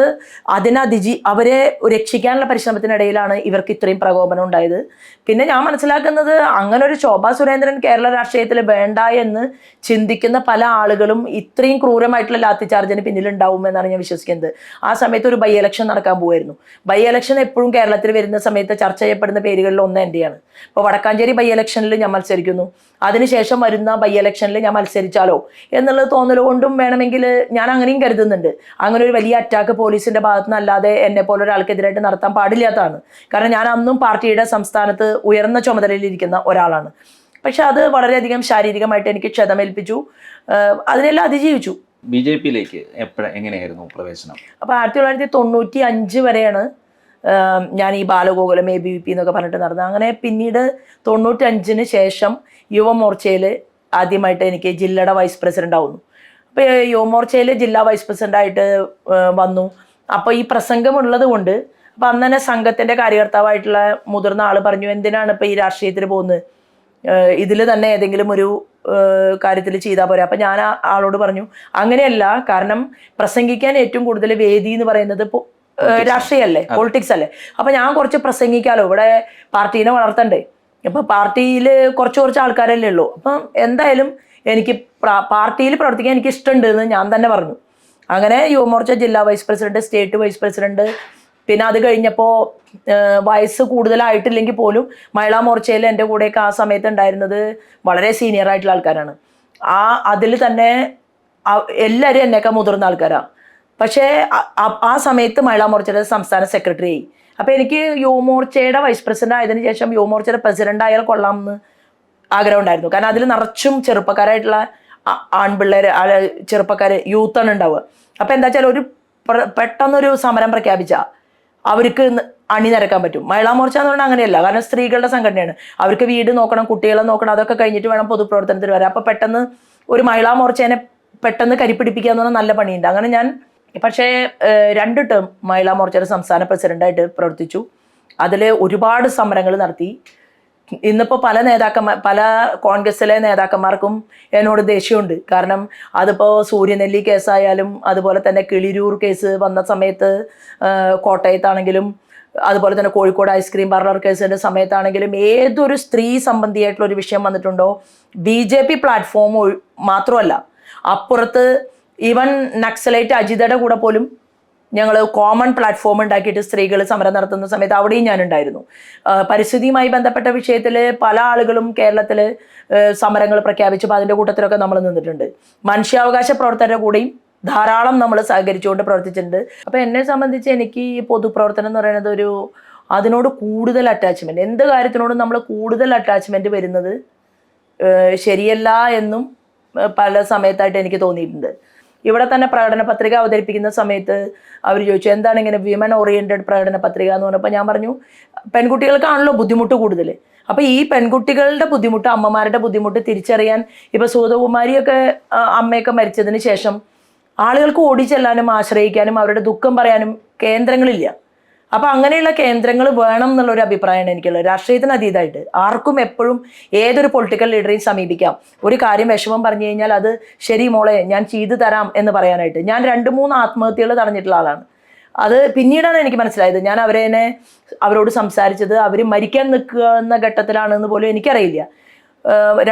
S1: അവരെ രക്ഷിക്കാനുള്ള പരിശ്രമത്തിനിടയിലാണ് ഇവർക്ക് ഇത്രയും പ്രകോപനം ഉണ്ടായത്. പിന്നെ ഞാൻ മനസ്സിലാക്കുന്നത്, അങ്ങനെ ഒരു ശോഭാ സുരേന്ദ്രൻ കേരള രാഷ്ട്രീയത്തിൽ വേണ്ട എന്ന് ചിന്തിക്കുന്ന പല ആളുകളും ഇത്രയും ക്രൂരമായിട്ടുള്ള ലാത്തി ചാർജിന് പിന്നിലുണ്ടാവും എന്നാണ് ഞാൻ വിശ്വസിക്കുന്നത്. ആ സമയത്ത് ഒരു ബൈ ഇലക്ഷൻ നടക്കാൻ പോകുമായിരുന്നു. ബൈ ഇലക്ഷൻ എപ്പോഴും കേരളത്തിൽ വരുന്ന സമയത്ത് ചർച്ച ചെയ്യപ്പെടുന്ന പേരുകളിൽ ഒന്ന് എൻ്റെയാണ്. ഇപ്പോൾ വടക്കാഞ്ചേരി ബൈ ഇലക്ഷനിൽ ഞാൻ മത്സരിക്കുന്നു. അതിനുശേഷം വരുന്ന ബൈ ഇലക്ഷനിൽ ഞാൻ മത്സരിച്ചാലോ എന്നുള്ളത് തോന്നലുകൊണ്ടും വേണമെങ്കിൽ ഞാൻ അങ്ങനെയും കരുതുന്നുണ്ട്. അങ്ങനെ ഒരു വലിയ അറ്റാക്ക് പോലീസിന്റെ ഭാഗത്തു നിന്നല്ലാതെ എന്നെ പോലെ ഒരാൾക്കെതിരായിട്ട് നടത്താൻ പാടില്ലാത്തതാണ്. കാരണം ഞാൻ അന്നും പാർട്ടിയുടെ സംസ്ഥാനത്ത് ഉയർന്ന ചുമതലയിലിരിക്കുന്ന ഒരാളാണ്. പക്ഷെ അത് വളരെയധികം ശാരീരികമായിട്ട് എനിക്ക് ക്ഷതമേൽപ്പിച്ചു. അതിനെല്ലാം അതിജീവിച്ചു.
S2: BJP-യിലേക്ക് എങ്ങനെയായിരുന്നു പ്രവേശനം?
S1: അപ്പോൾ 1995 വരെയാണ് ഞാൻ ഈ ബാലഗോകുലം ABVP എന്നൊക്കെ പറഞ്ഞിട്ട് നടന്നത്. അങ്ങനെ പിന്നീട് 95-ന് ശേഷം യുവമോർച്ചയിൽ ആദ്യമായിട്ട് എനിക്ക് ജില്ലയുടെ വൈസ് പ്രസിഡന്റ് ആവുന്നു. അപ്പോൾ യുവമോർച്ചയിൽ ജില്ലാ വൈസ് പ്രസിഡന്റായിട്ട് വന്നു. അപ്പോൾ ഈ പ്രസംഗം ഉള്ളത് കൊണ്ട്, അപ്പം അന്ന് തന്നെ സംഘത്തിൻ്റെ കാര്യകർത്താവായിട്ടുള്ള മുതിർന്ന ആൾ പറഞ്ഞു, എന്തിനാണ് ഇപ്പോൾ ഈ രാഷ്ട്രീയത്തിൽ പോകുന്നത്, ഇതിൽ തന്നെ ഏതെങ്കിലും ഒരു കാര്യത്തിൽ ചെയ്താൽ പോരാ. അപ്പം ഞാൻ ആളോട് പറഞ്ഞു, അങ്ങനെയല്ല, കാരണം പ്രസംഗിക്കാൻ ഏറ്റവും കൂടുതൽ വേദി എന്ന് പറയുന്നത് രാഷ്ട്രീയമല്ലേ, പൊളിറ്റിക്സ് അല്ലേ. അപ്പം ഞാൻ കുറച്ച് പ്രസംഗിക്കാമല്ലോ, ഇവിടെ പാർട്ടീനെ വളർത്തണ്ടേ. അപ്പം പാർട്ടിയിൽ കുറച്ച് ആൾക്കാരല്ലേ ഉള്ളൂ. അപ്പം എന്തായാലും എനിക്ക് പാർട്ടിയിൽ പ്രവർത്തിക്കാൻ എനിക്ക് ഇഷ്ടമുണ്ട് എന്ന് ഞാൻ തന്നെ പറഞ്ഞു. അങ്ങനെ യുവമോർച്ച ജില്ലാ vice president, state vice president, പിന്നെ അത് കഴിഞ്ഞപ്പോൾ വയസ്സ് കൂടുതലായിട്ടില്ലെങ്കിൽ പോലും മഹിളാ മോർച്ചയിൽ എൻ്റെ കൂടെയൊക്കെ ആ സമയത്ത് ഉണ്ടായിരുന്നത് വളരെ സീനിയർ ആയിട്ടുള്ള ആൾക്കാരാണ്. അതിൽ തന്നെ എല്ലാവരും എന്നേക്കാൾ മുതിർന്ന ആൾക്കാരാണ്. പക്ഷേ ആ സമയത്ത് മഹിളാ മോർച്ചയുടെ സംസ്ഥാന സെക്രട്ടറി ആയി. അപ്പോൾ എനിക്ക് യുവമോർച്ചയുടെ വൈസ് പ്രസിഡന്റ് ആയതിനു ശേഷം യുവമോർച്ചയുടെ പ്രസിഡന്റ് ആയാൽ കൊള്ളാം എന്ന് ആഗ്രഹം ഉണ്ടായിരുന്നു. കാരണം അതിൽ നിറച്ചും ചെറുപ്പക്കാരായിട്ടുള്ള ആൺപിള്ളേർ, ചെറുപ്പക്കാർ, യൂത്താണ് ഉണ്ടാവുക. അപ്പോൾ എന്താ വെച്ചാൽ ഒരു പെട്ടെന്നൊരു സമരം പ്രഖ്യാപിച്ചാൽ അവർക്ക് അണിനിരക്കാൻ പറ്റും. മഹിളാ മോർച്ച എന്ന് പറഞ്ഞാൽ അങ്ങനെയല്ല, കാരണം സ്ത്രീകളുടെ സംഘടനയാണ്. അവർക്ക് വീട് നോക്കണം, കുട്ടികളെ നോക്കണം, അതൊക്കെ കഴിഞ്ഞിട്ട് വേണം പൊതുപ്രവർത്തനത്തിന് വരാം. അപ്പോൾ പെട്ടെന്ന് ഒരു മഹിളാ മോർച്ചേനെ പെട്ടെന്ന് കരിപ്പിടിപ്പിക്കുക എന്ന് പറഞ്ഞാൽ നല്ല പണിയുണ്ട്. അങ്ങനെ ഞാൻ പക്ഷേ 2 ടേം മഹിളാ മോർച്ചയുടെ സംസ്ഥാന പ്രസിഡന്റായിട്ട് പ്രവർത്തിച്ചു. അതിൽ ഒരുപാട് സമരങ്ങൾ നടത്തി. ഇന്നിപ്പോൾ പല കോൺഗ്രസ്സിലെ നേതാക്കന്മാർക്കും എന്നോട് ദേഷ്യമുണ്ട്. കാരണം അതിപ്പോൾ സൂര്യനെല്ലി കേസായാലും, അതുപോലെ തന്നെ കിളിരൂർ കേസ് വന്ന സമയത്ത് കോട്ടയത്താണെങ്കിലും, അതുപോലെ തന്നെ കോഴിക്കോട് ഐസ്ക്രീം പാർലർ കേസിൻ്റെ സമയത്താണെങ്കിലും, ഏതൊരു സ്ത്രീ സംബന്ധിയായിട്ടുള്ള ഒരു വിഷയം വന്നിട്ടുണ്ടോ, BJP പ്ലാറ്റ്ഫോം മാത്രമല്ല, അപ്പുറത്ത് ഈവൻ നക്സലൈറ്റ് അജിതയുടെ കൂടെ പോലും ഞങ്ങൾ കോമൺ പ്ലാറ്റ്ഫോം ഉണ്ടാക്കിയിട്ട് സ്ത്രീകൾ സമരം നടത്തുന്ന സമയത്ത് അവിടെയും ഞാനുണ്ടായിരുന്നു. പരിസ്ഥിതിയുമായി ബന്ധപ്പെട്ട വിഷയത്തിൽ പല ആളുകളും കേരളത്തിൽ സമരങ്ങൾ പ്രഖ്യാപിച്ചപ്പോൾ അതിൻ്റെ കൂട്ടത്തിലൊക്കെ നമ്മൾ നിന്നിട്ടുണ്ട്. മനുഷ്യാവകാശ പ്രവർത്തകരുടെ കൂടെയും ധാരാളം നമ്മൾ സഹകരിച്ചുകൊണ്ട് പ്രവർത്തിച്ചിട്ടുണ്ട്. അപ്പോൾ എന്നെ സംബന്ധിച്ച് എനിക്ക് ഈ പൊതുപ്രവർത്തനം എന്ന് പറയുന്നത് അതിനോട് കൂടുതൽ അറ്റാച്ച്മെൻറ്റ്, എന്ത് കാര്യത്തിനോടും നമ്മൾ കൂടുതൽ അറ്റാച്ച്മെൻറ്റ് വരുന്നത് ശരിയല്ല എന്നും പല സമയത്തായിട്ട് എനിക്ക് തോന്നിയിട്ടുണ്ട്. ഇവിടെ തന്നെ പ്രകടന പത്രിക അവതരിപ്പിക്കുന്ന സമയത്ത് അവർ ചോദിച്ചു, എന്താണ് ഇങ്ങനെ വിമൻ ഓറിയൻറ്റഡ് പ്രകടന പത്രിക എന്ന് പറഞ്ഞപ്പോൾ ഞാൻ പറഞ്ഞു, പെൺകുട്ടികൾക്കാണല്ലോ ബുദ്ധിമുട്ട് കൂടുതൽ. അപ്പോൾ ഈ പെൺകുട്ടികളുടെ ബുദ്ധിമുട്ട്, അമ്മമാരുടെ ബുദ്ധിമുട്ട് തിരിച്ചറിയാൻ, ഇപ്പോൾ സൂതകുമാരിയൊക്കെ അമ്മയൊക്കെ മരിച്ചതിന് ശേഷം ആളുകൾക്ക് ഓടിച്ചെല്ലാനും ആശ്രയിക്കാനും അവരുടെ ദുഃഖം പറയാനും കേന്ദ്രങ്ങളില്ല. അപ്പോൾ അങ്ങനെയുള്ള കേന്ദ്രങ്ങൾ വേണം എന്നുള്ളൊരു അഭിപ്രായമാണ് എനിക്കുള്ളത്. രാഷ്ട്രീയത്തിന് അതീതമായിട്ട് ആർക്കും എപ്പോഴും ഏതൊരു പൊളിറ്റിക്കൽ ലീഡറെയും സമീപിക്കാം. ഒരു കാര്യം വിഷമം പറഞ്ഞു കഴിഞ്ഞാൽ അത് ശരി മോളെ ഞാൻ ചെയ്തു തരാം എന്ന് പറയാനായിട്ട്. ഞാൻ 2-3 ആത്മഹത്യകൾ തടഞ്ഞിട്ടുള്ള ആളാണ്. അത് പിന്നീടാണ് എനിക്ക് മനസ്സിലായത്. ഞാൻ അവരോട് സംസാരിച്ചത് അവർ മരിക്കാൻ നിൽക്കുന്ന ഘട്ടത്തിലാണെന്ന് പോലും എനിക്കറിയില്ല.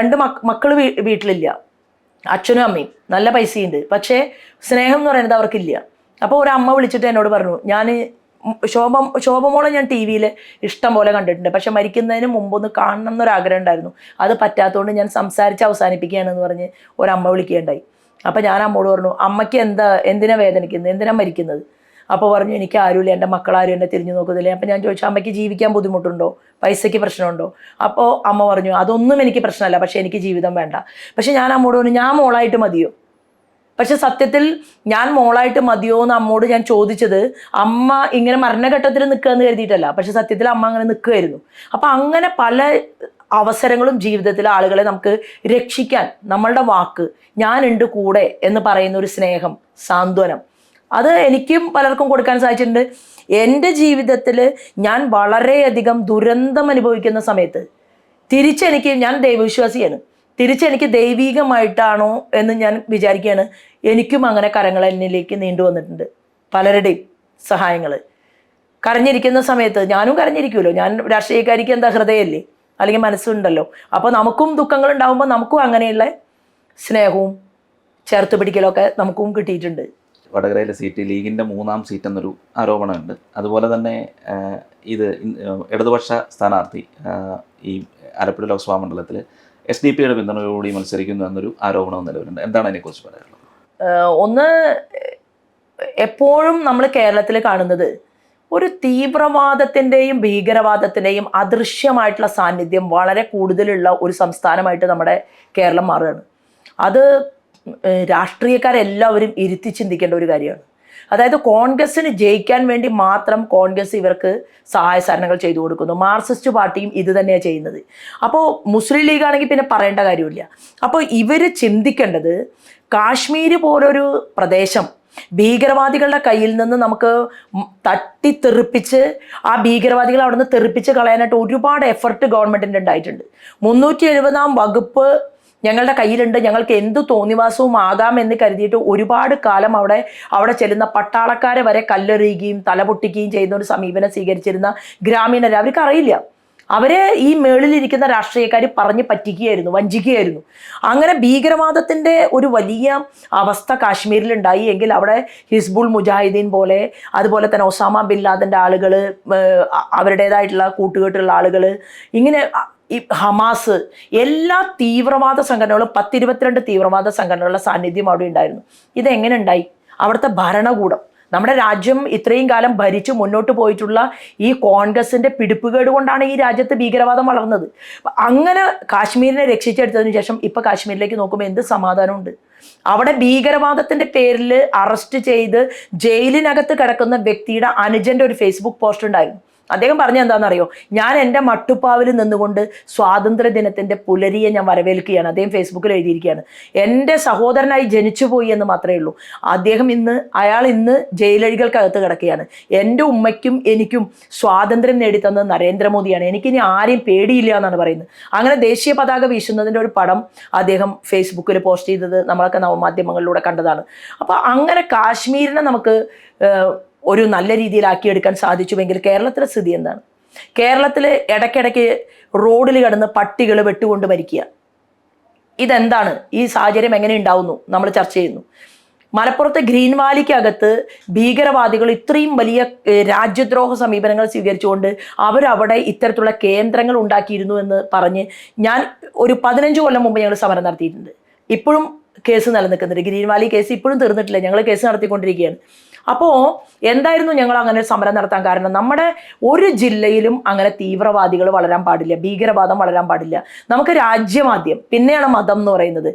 S1: 2 മക്കൾ വീട്ടിലില്ല, അച്ഛനും അമ്മയും, നല്ല പൈസയുണ്ട്, പക്ഷേ സ്നേഹം എന്ന് പറയുന്നത് അവർക്കില്ല. അപ്പോൾ ഒരു അമ്മ വിളിച്ചിട്ട് എന്നോട് പറഞ്ഞു, ഞാൻ ശോഭമോളെ ഞാൻ TV-യിൽ ഇഷ്ടം പോലെ കണ്ടിട്ടുണ്ട്, പക്ഷെ മരിക്കുന്നതിന് മുമ്പൊന്ന് കാണണം എന്നൊരാഗ്രഹം ഉണ്ടായിരുന്നു, അത് പറ്റാത്തതുകൊണ്ട് ഞാൻ സംസാരിച്ച് അവസാനിപ്പിക്കുകയാണെന്ന് പറഞ്ഞ് ഒരമ്മ വിളിക്കുകയുണ്ടായി. അപ്പം ഞാൻ അമ്മോട് പറഞ്ഞു, അമ്മയ്ക്ക് എന്തിനാ വേദനിക്കുന്നത്, എന്തിനാ മരിക്കുന്നത്? അപ്പോൾ പറഞ്ഞു, എനിക്ക് ആരുമില്ല, എൻ്റെ മക്കളാരും എന്നെ തിരിഞ്ഞു നോക്കുന്നില്ല. അപ്പം ഞാൻ ചോദിച്ചു, അമ്മയ്ക്ക് ജീവിക്കാൻ ബുദ്ധിമുട്ടുണ്ടോ, പൈസയ്ക്ക് പ്രശ്നമുണ്ടോ? അപ്പോൾ അമ്മ പറഞ്ഞു, അതൊന്നും എനിക്ക് പ്രശ്നമല്ല, പക്ഷേ എനിക്ക് ജീവിതം വേണ്ട. പക്ഷെ ഞാൻ അമ്മോട് പറഞ്ഞു, ഞാൻ മോളായിട്ട് മതിയോ? പക്ഷെ സത്യത്തിൽ ഞാൻ മോളായിട്ട് മതിയോ എന്ന് അമ്മോട് ഞാൻ ചോദിച്ചത് അമ്മ ഇങ്ങനെ മരണഘട്ടത്തിൽ നിൽക്കുക എന്ന് കരുതിയിട്ടല്ല. പക്ഷെ സത്യത്തിൽ അമ്മ അങ്ങനെ നിൽക്കുമായിരുന്നു. അപ്പം അങ്ങനെ പല അവസരങ്ങളും ജീവിതത്തിൽ ആളുകളെ നമുക്ക് രക്ഷിക്കാൻ നമ്മളുടെ വാക്ക്, ഞാനുണ്ട് കൂടെ എന്ന് പറയുന്ന ഒരു സ്നേഹം, സാന്ത്വനം, അത് എനിക്കും പലർക്കും കൊടുക്കാൻ സാധിച്ചിട്ടുണ്ട്. എൻ്റെ ജീവിതത്തിൽ ഞാൻ വളരെയധികം ദുരന്തം അനുഭവിക്കുന്ന സമയത്ത് തിരിച്ചെനിക്ക്, ഞാൻ ദൈവവിശ്വാസിയാണ്, തിരിച്ചെനിക്ക് ദൈവികമായിട്ടാണോ എന്ന് ഞാൻ വിചാരിക്കുകയാണ്. എനിക്കും അങ്ങനെ കരങ്ങൾ എന്നിലേക്ക് നീണ്ടു വന്നിട്ടുണ്ട്, പലരുടെയും സഹായങ്ങൾ. കരഞ്ഞിരിക്കുന്ന സമയത്ത് ഞാനും കരഞ്ഞിരിക്കുമല്ലോ, ഞാൻ രാഷ്ട്രീയക്കാരിക്ക് എന്താ ഹൃദയമല്ലേ, അല്ലെങ്കിൽ മനസ്സുണ്ടല്ലോ. അപ്പോൾ നമുക്കും ദുഃഖങ്ങൾ ഉണ്ടാകുമ്പോൾ നമുക്കും അങ്ങനെയുള്ള സ്നേഹവും ചേർത്ത് പിടിക്കലൊക്കെ നമുക്കും കിട്ടിയിട്ടുണ്ട്.
S2: വടകരയിലെ സീറ്റ് ലീഗിൻ്റെ 3ാം സീറ്റ് എന്നൊരു ആരോപണമുണ്ട്. അതുപോലെ തന്നെ ഇത് ഇടതുപക്ഷ സ്ഥാനാർത്ഥി ഈ ആലപ്പുഴ ലോക്സഭാ മണ്ഡലത്തിൽ SDP-യുടെ പിന്തുണയോടുകൂടി മത്സരിക്കുന്നു എന്നൊരു ആരോപണവും നിലവിലുണ്ട്. എന്താണ് അതിനെക്കുറിച്ച് പറയാനുള്ളത്?
S1: ഒന്ന്, എപ്പോഴും നമ്മൾ കേരളത്തിൽ കാണുന്നത് ഒരു തീവ്രവാദത്തിൻ്റെയും ഭീകരവാദത്തിൻ്റെയും അദൃശ്യമായിട്ടുള്ള സാന്നിധ്യം വളരെ കൂടുതലുള്ള ഒരു സംസ്ഥാനമായിട്ട് നമ്മുടെ കേരളം മാറുകയാണ്. അത് രാഷ്ട്രീയക്കാരെല്ലാവരും ഇരുത്തി ചിന്തിക്കേണ്ട ഒരു കാര്യമാണ്. അതായത് കോൺഗ്രസ്സിന് ജയിക്കാൻ വേണ്ടി മാത്രം കോൺഗ്രസ് ഇവർക്ക് സഹായ സഹകരണങ്ങൾ ചെയ്തു കൊടുക്കുന്നു. മാർക്സിസ്റ്റ് പാർട്ടിയും ഇത് തന്നെയാണ് ചെയ്യുന്നത്. അപ്പോൾ മുസ്ലിം ലീഗ് ആണെങ്കിൽ പിന്നെ പറയേണ്ട കാര്യമില്ല. അപ്പോൾ ഇവർ ചിന്തിക്കേണ്ടത്, കാശ്മീർ പോലൊരു പ്രദേശം ഭീകരവാദികളുടെ കയ്യിൽ നിന്ന് നമുക്ക് തട്ടിത്തെറിപ്പിച്ച് ആ ഭീകരവാദികളെ അവിടെ നിന്ന് തെറിപ്പിച്ച് കളയാനായിട്ട് ഒരുപാട് എഫർട്ട് ഗവൺമെൻറ്റിൻ്റെ ഉണ്ടായിട്ടുണ്ട്. 370-ാം വകുപ്പ് ഞങ്ങളുടെ കയ്യിലുണ്ട്, ഞങ്ങൾക്ക് എന്തു തോന്നിവാസവും ആകാമെന്ന് കരുതിയിട്ട് ഒരുപാട് കാലം അവിടെ ചെല്ലുന്ന പട്ടാളക്കാരെ വരെ കല്ലെറിയുകയും തലപൊട്ടിക്കുകയും ചെയ്യുന്ന ഒരു സമീപനം സ്വീകരിച്ചിരുന്ന ഗ്രാമീണർ, അവർക്ക് അറിയില്ല, അവരെ ഈ മേളിലിരിക്കുന്ന രാഷ്ട്രീയക്കാർ പറഞ്ഞ് പറ്റിക്കുകയായിരുന്നു, വഞ്ചിക്കുകയായിരുന്നു. അങ്ങനെ ഭീകരവാദത്തിൻ്റെ ഒരു വലിയ അവസ്ഥ കാശ്മീരിലുണ്ടായി എങ്കിൽ അവിടെ ഹിസ്ബുൾ മുജാഹിദീൻ പോലെ, അതുപോലെ തന്നെ ഒസാമ ബിൻ ലാദൻ്റെ ആളുകൾ, അവരുടേതായിട്ടുള്ള കൂട്ടുകെട്ടുള്ള ആളുകൾ, ഇങ്ങനെ ഈ ഹമാസ്, എല്ലാ തീവ്രവാദ സംഘടനകളും 10-22 തീവ്രവാദ സംഘടനകളുടെ സാന്നിധ്യം അവിടെ ഉണ്ടായിരുന്നു. ഇതെങ്ങനെ ഉണ്ടായി? അവിടുത്തെ ഭരണകൂടം, നമ്മുടെ രാജ്യം ഇത്രയും കാലം ഭരിച്ച് മുന്നോട്ട് പോയിട്ടുള്ള ഈ കോൺഗ്രസിൻ്റെ പിടിപ്പുകേട് കൊണ്ടാണ് ഈ രാജ്യത്ത് ഭീകരവാദം വളർന്നത്. അങ്ങനെ കാശ്മീരിനെ രക്ഷിച്ചെടുത്തതിന് ശേഷം ഇപ്പോൾ കാശ്മീരിലേക്ക് നോക്കുമ്പോൾ എന്ത് സമാധാനമുണ്ട്? അവിടെ ഭീകരവാദത്തിൻ്റെ പേരിൽ അറസ്റ്റ് ചെയ്ത് ജയിലിനകത്ത് കിടക്കുന്ന വ്യക്തിയുടെ അനുജൻ്റെ ഒരു ഫേസ്ബുക്ക് പോസ്റ്റ് ഉണ്ടായിരുന്നു. അദ്ദേഹം പറഞ്ഞ എന്താണെന്നറിയോ? ഞാൻ എൻ്റെ മട്ടുപ്പാവിൽ നിന്നുകൊണ്ട് സ്വാതന്ത്ര്യ ദിനത്തിൻ്റെ പുലരിയെ ഞാൻ വരവേൽക്കുകയാണ്. അദ്ദേഹം ഫേസ്ബുക്കിൽ എഴുതിയിരിക്കുകയാണ്, എൻ്റെ സഹോദരനായി ജനിച്ചുപോയി എന്ന് മാത്രമേ ഉള്ളൂ. അയാൾ ഇന്ന് ജയിലഴികൾക്കകത്ത് കിടക്കുകയാണ്. എൻ്റെ ഉമ്മയ്ക്കും എനിക്കും സ്വാതന്ത്ര്യം നേടിത്തന്നത് നരേന്ദ്രമോദിയാണ്, എനിക്കിനി ആരെയും പേടിയില്ല എന്നാണ് പറയുന്നത്. അങ്ങനെ ദേശീയ പതാക വീശുന്നതിൻ്റെ ഒരു പടം അദ്ദേഹം ഫേസ്ബുക്കിൽ പോസ്റ്റ് ചെയ്തത് നമ്മളൊക്കെ നവമാധ്യമങ്ങളിലൂടെ കണ്ടതാണ്. അപ്പോൾ അങ്ങനെ കാശ്മീരിനെ നമുക്ക് ഒരു നല്ല രീതിയിലാക്കിയെടുക്കാൻ സാധിച്ചുവെങ്കിൽ കേരളത്തിലെ സ്ഥിതി എന്താണ്? കേരളത്തിൽ ഇടയ്ക്കിടയ്ക്ക് റോഡിൽ കിടന്ന് പട്ടികൾ വെട്ടുകൊണ്ട് മരിക്കുക, ഇതെന്താണ്? ഈ സാഹചര്യം എങ്ങനെ ഉണ്ടാവുന്നു നമ്മൾ ചർച്ച ചെയ്യുന്നു. മലപ്പുറത്തെ ഗ്രീൻ വാലിക്കകത്ത് ഭീകരവാദികൾ ഇത്രയും വലിയ രാജ്യദ്രോഹ സമീപനങ്ങൾ സ്വീകരിച്ചുകൊണ്ട് അവരവിടെ ഇത്തരത്തിലുള്ള കേന്ദ്രങ്ങൾ ഉണ്ടാക്കിയിരുന്നു എന്ന് പറഞ്ഞ് ഞാൻ ഒരു 15 കൊല്ലം മുമ്പ് ഞങ്ങൾ സമരം നടത്തിയിട്ടുണ്ട്. ഇപ്പോഴും കേസ് നിലനിൽക്കുന്നുണ്ട്. ഗ്രീൻ വാലി കേസ് ഇപ്പോഴും തീർന്നിട്ടില്ല, ഞങ്ങൾ കേസ് നടത്തിക്കൊണ്ടിരിക്കുകയാണ്. അപ്പോൾ എന്തായിരുന്നു ഞങ്ങൾ അങ്ങനെ സമരം നടത്താൻ കാരണം? നമ്മുടെ ഒരു ജില്ലയിലും അങ്ങനെ തീവ്രവാദികൾ വളരാൻ പാടില്ല, ഭീകരവാദം വളരാൻ പാടില്ല. നമുക്ക് രാജ്യമാദ്യം, പിന്നെയാണ് മതം എന്ന് പറയുന്നത്.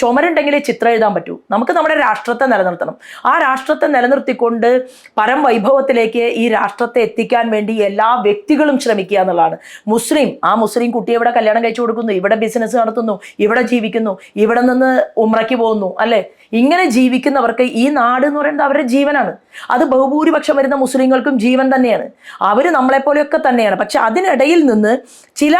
S1: ചുമരുണ്ടെങ്കിലേ ചിത്രം എഴുതാൻ പറ്റൂ. നമുക്ക് നമ്മുടെ രാഷ്ട്രത്തെ നിലനിർത്തണം. ആ രാഷ്ട്രത്തെ നിലനിർത്തിക്കൊണ്ട് പരം വൈഭവത്തിലേക്ക് ഈ രാഷ്ട്രത്തെ എത്തിക്കാൻ വേണ്ടി എല്ലാ വ്യക്തികളും ശ്രമിക്കുക എന്നുള്ളതാണ്. ആ മുസ്ലിം കുട്ടിയെ ഇവിടെ കല്യാണം കഴിച്ചു കൊടുക്കുന്നു, ഇവിടെ ബിസിനസ് നടത്തുന്നു, ഇവിടെ ജീവിക്കുന്നു, ഇവിടെ നിന്ന് ഉംറയ്ക്ക് പോകുന്നു, അല്ലേ? ഇങ്ങനെ ജീവിക്കുന്നവർക്ക് ഈ നാട് എന്ന് പറയുന്നത് അവരുടെ ജീവനാണ്. അത് ബഹുഭൂരിപക്ഷം വരുന്ന മുസ്ലിങ്ങൾക്കും ജീവൻ തന്നെയാണ്. അവർ നമ്മളെപ്പോലെയൊക്കെ തന്നെയാണ്. പക്ഷെ അതിനിടയിൽ നിന്ന് ചില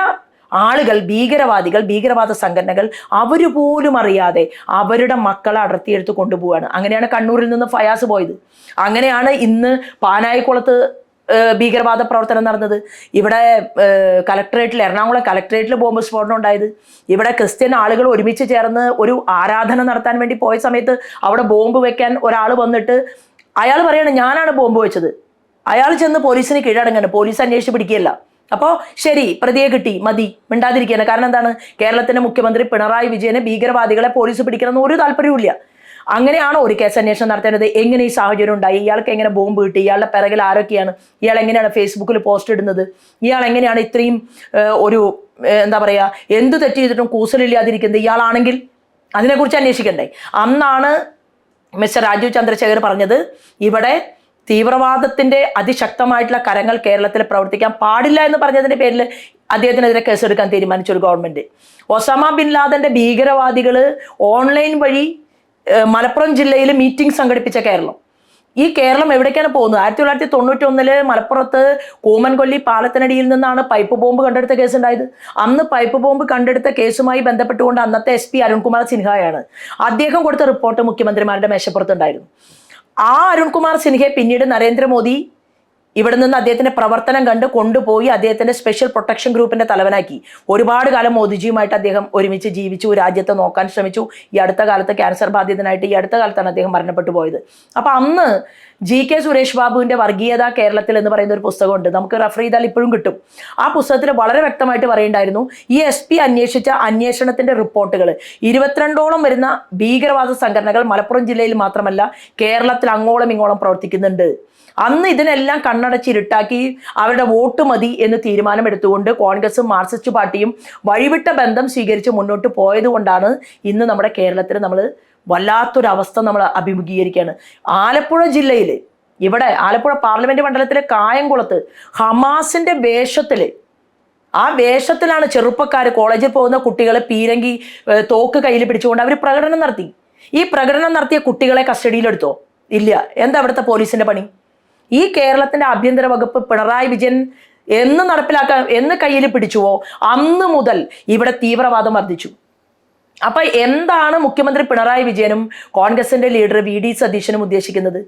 S1: ആളുകൾ, ഭീകരവാദികൾ, ഭീകരവാദ സംഘടനകൾ അവർ പോലും അറിയാതെ അവരുടെ മക്കളെ അടർത്തിയെടുത്ത് കൊണ്ടുപോവുകയാണ്. അങ്ങനെയാണ് കണ്ണൂരിൽ നിന്ന് ഫയാസ് പോയത്. അങ്ങനെയാണ് ഇന്ന് പാനായിക്കുളത്ത് ഭീകരവാദ പ്രവർത്തനം നടന്നത്. ഇവിടെ എറണാകുളം കലക്ട്രേറ്റിൽ ബോംബ് സ്ഫോടനം ഉണ്ടായത്. ഇവിടെ ക്രിസ്ത്യൻ ആളുകൾ ഒരുമിച്ച് ചേർന്ന് ഒരു ആരാധന നടത്താൻ വേണ്ടി പോയ സമയത്ത് അവിടെ ബോംബ് വെക്കാൻ ഒരാൾ വന്നിട്ട് അയാൾ പറയാണ് ഞാനാണ് ബോംബ് വെച്ചത്. അയാൾ ചെന്ന് പോലീസിന് കീഴടങ്ങാണ്. പോലീസ് അന്വേഷിച്ച് പിടിക്കുകയല്ല, അപ്പോൾ ശരി, പ്രതിയെ കിട്ടി, മതി, മിണ്ടാതിരിക്കുകയാണ്. കാരണം എന്താണ്? കേരളത്തിന്റെ മുഖ്യമന്ത്രി പിണറായി വിജയനെ ഭീകരവാദികളെ പോലീസ് പിടിക്കണമെന്ന് ഒരു താല്പര്യവുമില്ല. അങ്ങനെയാണോ ഒരു കേസ് അന്വേഷണം നടത്തേണ്ടത്? എങ്ങനെ ഈ സാഹചര്യം ഉണ്ടായി? ഇയാൾക്ക് എങ്ങനെ ബോംബ് കിട്ടി? ഇയാളുടെ പിറകിൽ ആരൊക്കെയാണ്? ഇയാൾ എങ്ങനെയാണ് ഫേസ്ബുക്കിൽ പോസ്റ്റ് ഇടുന്നത്? ഇയാൾ എങ്ങനെയാണ് ഇത്രയും ഒരു എന്താ പറയുക, എന്ത് തെറ്റ് ചെയ്തിട്ടും കൂസലില്ലാതിരിക്കുന്നത്? ഇയാളാണെങ്കിൽ അതിനെക്കുറിച്ച് അന്വേഷിക്കണ്ടേ? അന്നാണ് മിസ്റ്റർ രാജീവ് ചന്ദ്രശേഖർ പറഞ്ഞത്, ഇവിടെ തീവ്രവാദത്തിന്റെ അതിശക്തമായിട്ടുള്ള കരങ്ങൾ കേരളത്തിൽ പ്രവർത്തിക്കാൻ പാടില്ല എന്ന് പറഞ്ഞതിന്റെ പേരിൽ അദ്ദേഹത്തിനെതിരെ കേസെടുക്കാൻ തീരുമാനിച്ച ഒരു ഗവൺമെന്റ്. ഒസാമ ബിൻ ലാദന്റെ ഭീകരവാദികൾ ഓൺലൈൻ വഴി മലപ്പുറം ജില്ലയിൽ മീറ്റിംഗ് സംഘടിപ്പിച്ച കേരളം. ഈ കേരളം എവിടേക്കാണ് പോകുന്നത്? 1991 മലപ്പുറത്ത് കൂമൻകൊല്ലി പാലത്തിനടിയിൽ നിന്നാണ് പൈപ്പ് ബോംബ് കണ്ടെടുത്ത കേസ് ഉണ്ടായത്. അന്ന് പൈപ്പ് ബോംബ് കണ്ടെടുത്ത കേസുമായി ബന്ധപ്പെട്ടുകൊണ്ട് അന്നത്തെ SP അരുൺകുമാർ സിൻഹയാണ്. അദ്ദേഹം കൊടുത്ത റിപ്പോർട്ട് മുഖ്യമന്ത്രിമാരുടെ മേശപ്പുറത്തുണ്ടായിരുന്നു. ആ അരുൺകുമാർ സിൻഹയെ പിന്നീട് നരേന്ദ്രമോദി ഇവിടെ നിന്ന് അദ്ദേഹത്തിന്റെ പ്രവർത്തനം കണ്ട് കൊണ്ടുപോയി അദ്ദേഹത്തിന്റെ സ്പെഷ്യൽ പ്രൊട്ടക്ഷൻ ഗ്രൂപ്പിന്റെ തലവനാക്കി. ഒരുപാട് കാലം മോദിജിയുമായിട്ട് അദ്ദേഹം ഒരുമിച്ച് ജീവിച്ചു, രാജ്യത്തെ നോക്കാൻ ശ്രമിച്ചു. ഈ അടുത്ത കാലത്ത് ക്യാൻസർ ബാധിതനായിട്ട് ഈ അടുത്ത കാലത്താണ് അദ്ദേഹം മരണപ്പെട്ടു പോയത്. അപ്പൊ അന്ന് GK സുരേഷ് ബാബുവിന്റെ വർഗീയത കേരളത്തിൽ എന്ന് പറയുന്ന ഒരു പുസ്തകമുണ്ട്, നമുക്ക് റെഫർ ചെയ്താൽ ഇപ്പോഴും കിട്ടും. ആ പുസ്തകത്തിൽ വളരെ വ്യക്തമായിട്ട് പറയുണ്ടായിരുന്നു, ഈ SP അന്വേഷിച്ച അന്വേഷണത്തിന്റെ റിപ്പോർട്ടുകൾ 22ഓളം വരുന്ന ഭീകരവാദ സംഘടനകൾ മലപ്പുറം ജില്ലയിൽ മാത്രമല്ല കേരളത്തിൽ അങ്ങോളം ഇങ്ങോളം പ്രവർത്തിക്കുന്നുണ്ട്. അന്ന് ഇതിനെല്ലാം കണ്ണടച്ചിരുട്ടാക്കി അവരുടെ വോട്ട് മതി എന്ന് തീരുമാനമെടുത്തുകൊണ്ട് കോൺഗ്രസും മാർക്സിസ്റ്റ് പാർട്ടിയും വഴിവിട്ട ബന്ധം സ്വീകരിച്ച് മുന്നോട്ട് പോയത് കൊണ്ടാണ് ഇന്ന് നമ്മുടെ കേരളത്തിൽ നമ്മൾ വല്ലാത്തൊരവസ്ഥ നമ്മൾ അഭിമുഖീകരിക്കുകയാണ്. ആലപ്പുഴ ജില്ലയിൽ, ഇവിടെ ആലപ്പുഴ പാർലമെന്റ് മണ്ഡലത്തിലെ കായംകുളത്ത് ഹമാസിന്റെ വേഷത്തിൽ, ആ വേഷത്തിലാണ് ചെറുപ്പക്കാർ, കോളേജിൽ പോകുന്ന കുട്ടികൾ പീരങ്കി തോക്ക് കയ്യിൽ പിടിച്ചുകൊണ്ട് അവർ പ്രകടനം നടത്തി. ഈ പ്രകടനം നടത്തിയ കുട്ടികളെ കസ്റ്റഡിയിലെടുത്തോ? ഇല്ല. എന്താ അവിടുത്തെ പോലീസിന്റെ പണി? ഈ കേരളത്തിന്റെ ആഭ്യന്തര വകുപ്പ് പിണറായി വിജയൻ എന്ന് നടപ്പിലാക്കാൻ, എന്ന് കയ്യിൽ പിടിച്ചുവോ അന്ന് മുതൽ ഇവിടെ തീവ്രവാദം വർദ്ധിച്ചു. അപ്പൊ എന്താണ് മുഖ്യമന്ത്രി പിണറായി വിജയനും കോൺഗ്രസിന്റെ ലീഡർ VD സതീശനും ഉദ്ദേശിക്കുന്നത്?